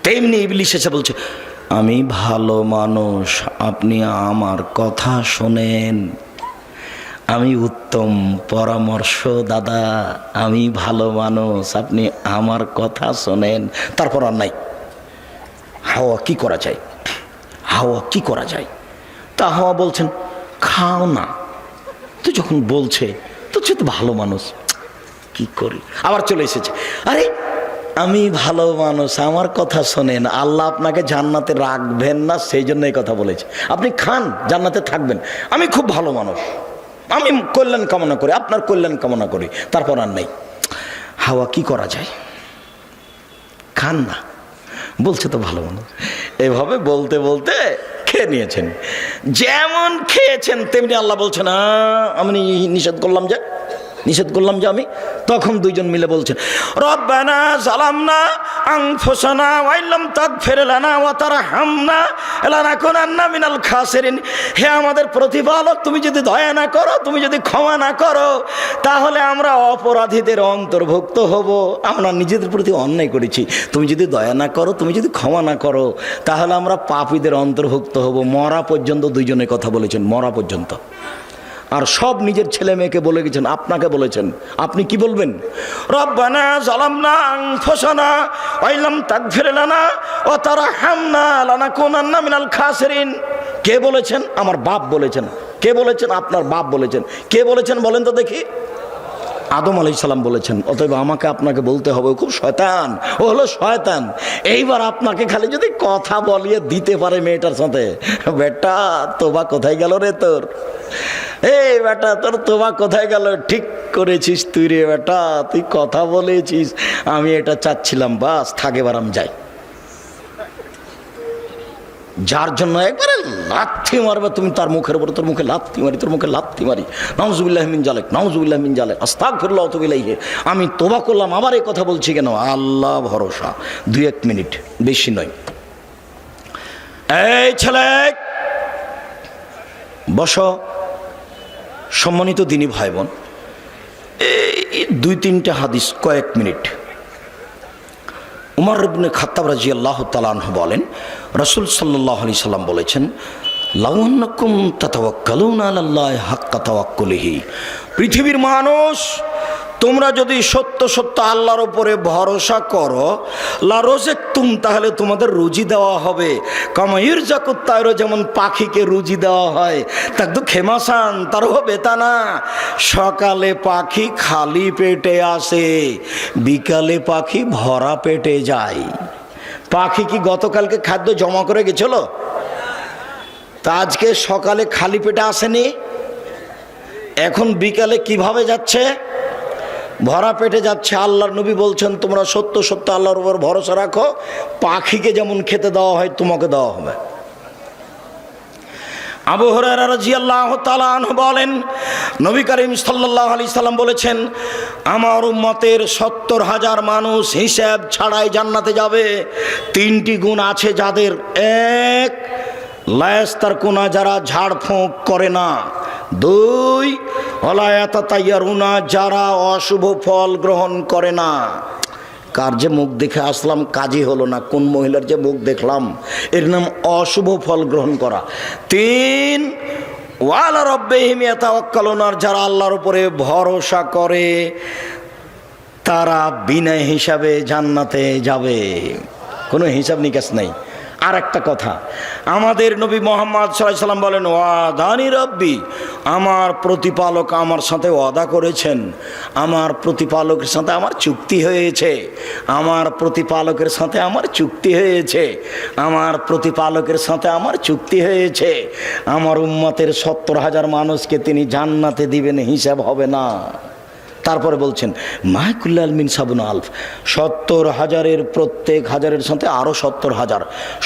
তেমনি ইবলিস এসে বলছে, আমি ভালো মানুষ, আপনি আমার কথা শোনেন, আমি উত্তম পরামর্শদাতা, আমি ভালো মানুষ, আপনি আমার কথা শোনেন। তারপর আর নাই। হাওয়া কি করা যায়, হাওয়া কি করা যায়? তা হাওয়া বলছেন খাও না। তো যখন বলছে তো সে তো ভালো মানুষ, কি করি? আবার চলে এসেছে, আরে আমি ভালো মানুষ, আমার কথা শোনেন, আল্লাহ আপনাকে জান্নাতে রাখবেন না সেই জন্য এই কথা বলেছে। আপনি খান, জান্নাতে থাকবেন। আমি খুব ভালো মানুষ, আমি কল্যাণ কামনা করি, আপনার কল্যাণ কামনা করি। তারপর আর নেই। হাওয়া কি করা যায়? খান না, বলছে তো ভালো মানুষ। এভাবে বলতে বলতে খেয়ে নিয়েছেন। যেমন খেয়েছেন তেমনি আল্লাহ বলছেন আমি নিষেধ করলাম যে আমি। তখন দুইজন মিলে বলছেন রব্বানা জালামনা আনফুসানা ওয়া ইল্লাম তাগফির লানা ওয়া তারহামনা লানাকুনান্না মিনাল খাসিরিন। হে আমাদের প্রতিপালক, তুমি যদি দয়া না করো, তুমি যদি ক্ষমা না করো, তাহলে আমরা অপরাধীদের অন্তর্ভুক্ত হব। আমরা নিজেদের প্রতি অন্যায় করেছি, তুমি যদি দয়া না করো, তুমি যদি ক্ষমা না করো, তাহলে আমরা পাপীদের অন্তর্ভুক্ত হব। মরা পর্যন্ত দুইজনে কথা বলেছেন, মরা পর্যন্ত। আর সব নিজের ছেলে মেয়েকে বলে গেছেন, আপনাকে বলেছেন। আপনি কি বলবেন? রব্বানা জালামনা আনফুসানা ওয়া ইল্লাম তাগফির লানা ওয়া তারহামনা লানাকুনান্না মিনাল খাসিরিন। কে বলেছেন? আমার বাপ বলেছেন। কে বলেছেন? আপনার বাপ বলেছেন। কে বলেছেন বলেন তো দেখি? আদম আলাইহিস সালাম বলেছেন। অতএব আমাকে আপনাকে বলতে হবে, খুব শয়তান, ও হলো শয়তান। এইবার আপনাকে খালি যদি কথা বলিয়ে দিতে পারে মেয়েটার সাথে, বেটা তোবা কোথায় গেল রে তোর? এই বেটা তোর তোবা কোথায় গেল? ঠিক করেছিস তুই রে বেটা, তুই কথা বলেছিস, আমি এটা চাচ্ছিলাম, বাস থাক, এবার আমি যাই। যার জন্য একবারে লাথি মারবে তুমি তার মুখের উপর, তোর মুখে লাথি মারি, তোর মুখে লাথি মারি, নাউজুবিল্লাহ মিন জালিক, নাউজুবিল্লাহ মিন জালিক, আস্তাগফিরুল্লাহ ওয়া আতুবু ইলাইহি। আমি তোবা করলাম, আবার এই কথা বলছি কেন? আল্লাহ ভরসা। 2-1 মিনিট, বেশি নয়। এই ছেলে বসো। সম্মানিত দিনী ভাই বোন, এই 2-3টা হাদিস, কয়েক মিনিট। উমর ইবনে খাত্তাব রাদিয়াল্লাহু তাআলা আনহু বলেন, রাসূল সাল্লাল্লাহু আলাইহি সাল্লাম বলেছেন, লাউ আন্নাকুম তাতাওয়াক্কালুনা আলাল্লাহি হাক্কা তাওয়াক্কুলিহি। পৃথিবীর মানুষ, তোমরা যদি সত্য সত্য আল্লাহর উপরে ভরসা করো, লা রাযাকতুম, তাহলে তোমাদের রুজি দেওয়া হবে। কামা ইরযাকুত তায়র, যেমন পাখিকে রুজি দেওয়া হয়। তাকদু খেমাসান, তার হবে তা না। সকালে পাখি খালি পেটে আসে, বিকালে পাখি ভরা পেটে যায়। পাখি কি গতকালকে খাদ্য জমা করে গেছিল? তা আজকে সকালে খালি পেটে আসেনি, এখন বিকালে কিভাবে যাচ্ছে? ভরা পেটে যাচ্ছে। আল্লাহর নবী বলছেন, তোমরা সত্য সত্য আল্লাহর উপর ভরসা রাখো, পাখিকে যেমন খেতে দেওয়া হয় তোমাকে দেওয়া হবে। আবু হুরায়রা রাদিয়াল্লাহু তাআলা আনহু বলেন, নবী করিম সাল্লাল্লাহু আলাইহি সাল্লাম বলেছেন, আমার উম্মতের 70,000 মানুষ হিসাব ছাড়াই জান্নাতে যাবে। 3টি গুণ আছে যাদের। 1, লায়াস্তার কোনা, যারা ঝাড়ফুঁক করে না। 2, ওয়ালায়াতাতাইয়ারুনা, যারা অশুভ ফল গ্রহণ করে না। কার যে মুখ দেখে আসলাম কাজই হলো না, কোন মহিলার যে মুখ দেখলাম, এর নাম অশুভ ফল গ্রহণ করা। 3, ওয়ালা রাব্বিহিম ইয়াতাওয়াক্কালুন, যারা আল্লাহর উপরে ভরসা করে তারা বিনা হিসাবে জান্নাতে যাবে, কোনো হিসাব নিকাশ নেই। আর একটা কথা, আমাদের নবী মুহাম্মদ সাল্লাল্লাহু আলাইহি সাল্লাম বলেন, ওয়াদানি রব্বি, আমার প্রতিপালক আমার সাথে ওয়াদা করেছেন, আমার প্রতিপালকের সাথে আমার চুক্তি হয়েছে, আমার প্রতিপালকের সাথে আমার চুক্তি হয়েছে, আমার প্রতিপালকের সাথে আমার চুক্তি হয়েছে। আমার উম্মতের 70,000 মানুষকে তিনি জান্নাতে দিবেন, হিসাব হবে না। তারপরে বলছেন, মাহকুল্লাল মিন সাবুন আলফ, 70,000-এর প্রত্যেক হাজারের সাথে আরও 70,000,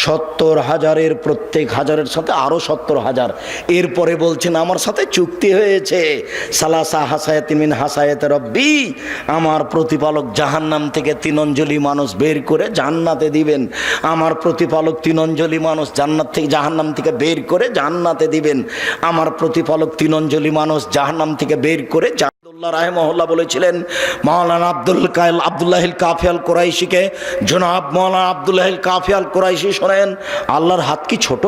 70,000-এর প্রত্যেক হাজারের সাথে আরও 70,000। এরপরে বলছেন, আমার সাথে চুক্তি হয়েছে, সালাসা হাসায়াতিন মিন হাসায়াতি রব্বি, আমার প্রতিপালক জাহান্নাম থেকে 3 অঞ্জলি মানুষ বের করে জান্নাতে দিবেন। আমার প্রতিপালক 3 অঞ্জলি মানুষ জাহান্নাম থেকে বের করে জান্নাতে দিবেন। আমার প্রতিপালক 3 অঞ্জলি মানুষ জাহান্নাম থেকে বের করে রাহিমাহুল্লাহ বলেছিলেন মাওলানা আব্দুল্লাহিল কাফি আল কুরাইশিকে, জনাব মাওলানা আব্দুল্লাহিল কাফি আল কুরাইশি শোনেন, আল্লাহর হাত কি ছোট?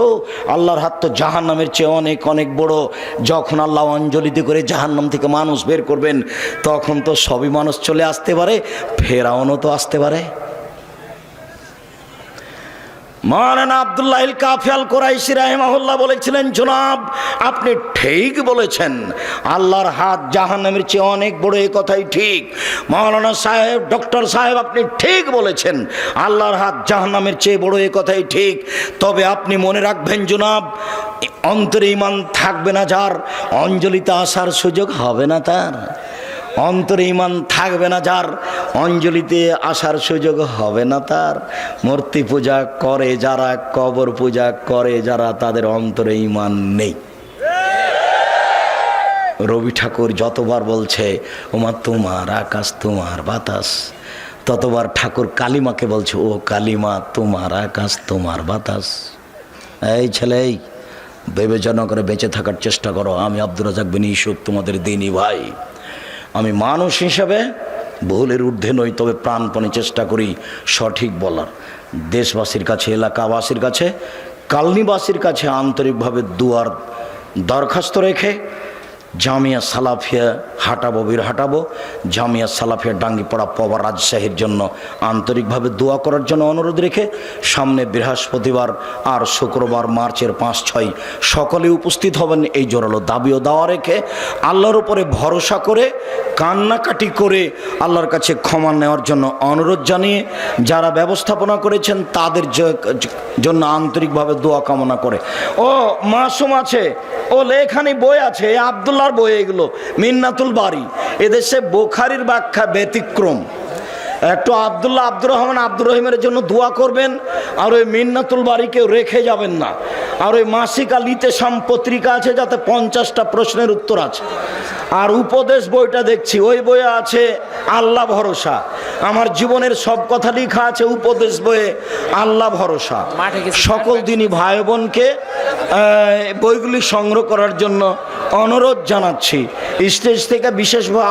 আল্লাহর হাত তো জাহান্নামের চেয়ে অনেক অনেক বড়। যখন আল্লাহ অঞ্জলিতে করে জাহান্নাম থেকে মানুষ বের করবেন, তখন তো সবই মানুষ চলে আসতে পারে, ফেরাউনও তো আসতে পারে। মাওলানা আব্দুল্লাহিল কাফি আল কুরাইশি রাহিমাহুল্লাহ বলেছিলেন, জনাব আপনি ঠিক বলেছেন, আল্লাহর হাত জাহান্নামের চেয়ে অনেক বড়, এই কথাই ঠিক। মাওলানা সাহেব, ডক্টর সাহেব, আপনি ঠিক বলেছেন, আল্লাহর হাত জাহান্নামের চেয়ে বড়, এই কথাই ঠিক। তবে আপনি মনে রাখবেন জনাব, অন্তরে ঈমান থাকবে না যার, অঞ্জলিতে আসার সুযোগ হবে না তার। অন্তরে ঈমান থাকবে না যার, অঞ্জলিতে আসার সুযোগ হবে না তার। মূর্তি পূজা করে যারা, কবর পূজা করে যারা, তাদের অন্তরে ঈমান নেই। রবি ঠাকুর যতবার বলছে ওমা তোমার আকাশ তোমার বাতাস, ততবার ঠাকুর কালিমাকে বলছে ও কালিমা তোমার আকাশ তোমার বাতাস। এই ছেলে, বিবেচনা করে বেঁচে থাকার চেষ্টা করো। আমি আব্দুর রাজ্জাক বিন ইউসুফ, তোমাদের দিনী ভাই। আমি মানুষ হিসাবে ভুলের ঊর্ধ্বে নই, তবে প্রাণপণে চেষ্টা করি সঠিক বলার। দেশবাসীর কাছে, এলাকাবাসীর কাছে, কালনিবাসীর কাছে আন্তরিকভাবে দুয়ার দরখাস্ত রেখে জামিয়া সালাফিয়া হাঁটাবো, হাঁটাবো জামিয়া সালাফিয়া ডাঙ্গিপাড়া পবা রাজশাহীর জন্য আন্তরিকভাবে দোয়া করার জন্য অনুরোধ রেখে, সামনে বৃহস্পতিবার আর শুক্রবার মার্চের 5-6 সকলে উপস্থিত হবেন, এই জোরালো দাবি ও দাওয়া রেখে, আল্লাহর উপরে ভরসা করে, কান্নাকাটি করে আল্লাহর কাছে ক্ষমা নেওয়ার জন্য অনুরোধ জানিয়ে, যারা ব্যবস্থাপনা করেছেন তাদের জন্য আন্তরিকভাবে দোয়া কামনা করে। ও মাসুম আছে, ও লেখানি বই আছে, আব্দুল্লাহর বই, এগুলো মিন্নাতুল বারী, এদেশে বুখারীর ব্যাখ্যা ব্যতিক্রম। একটু আব্দুর রহমান আব্দুর রহিমের জন্য দোয়া করবেন, আর ওই মিন্নাতুল বারীকেও রেখে যাবেন না। আর ওই মাসিক আল ইতেসাম পত্রিকা আছে, যাতে 50টা প্রশ্নের উত্তর আছে। আর উপদেশ বইটা দেখছি, ওই বইয়ে আছে আল্লাহ ভরসা। আমার জীবনের সব কথা লেখা আছে উপদেশ বইয়ে, আল্লাহ ভরসা। সকল দিনই ভাই বোনকে বইগুলি সংগ্রহ করার জন্য অনুরোধ জানাচ্ছি। স্টেজ থেকে বিশেষভাবে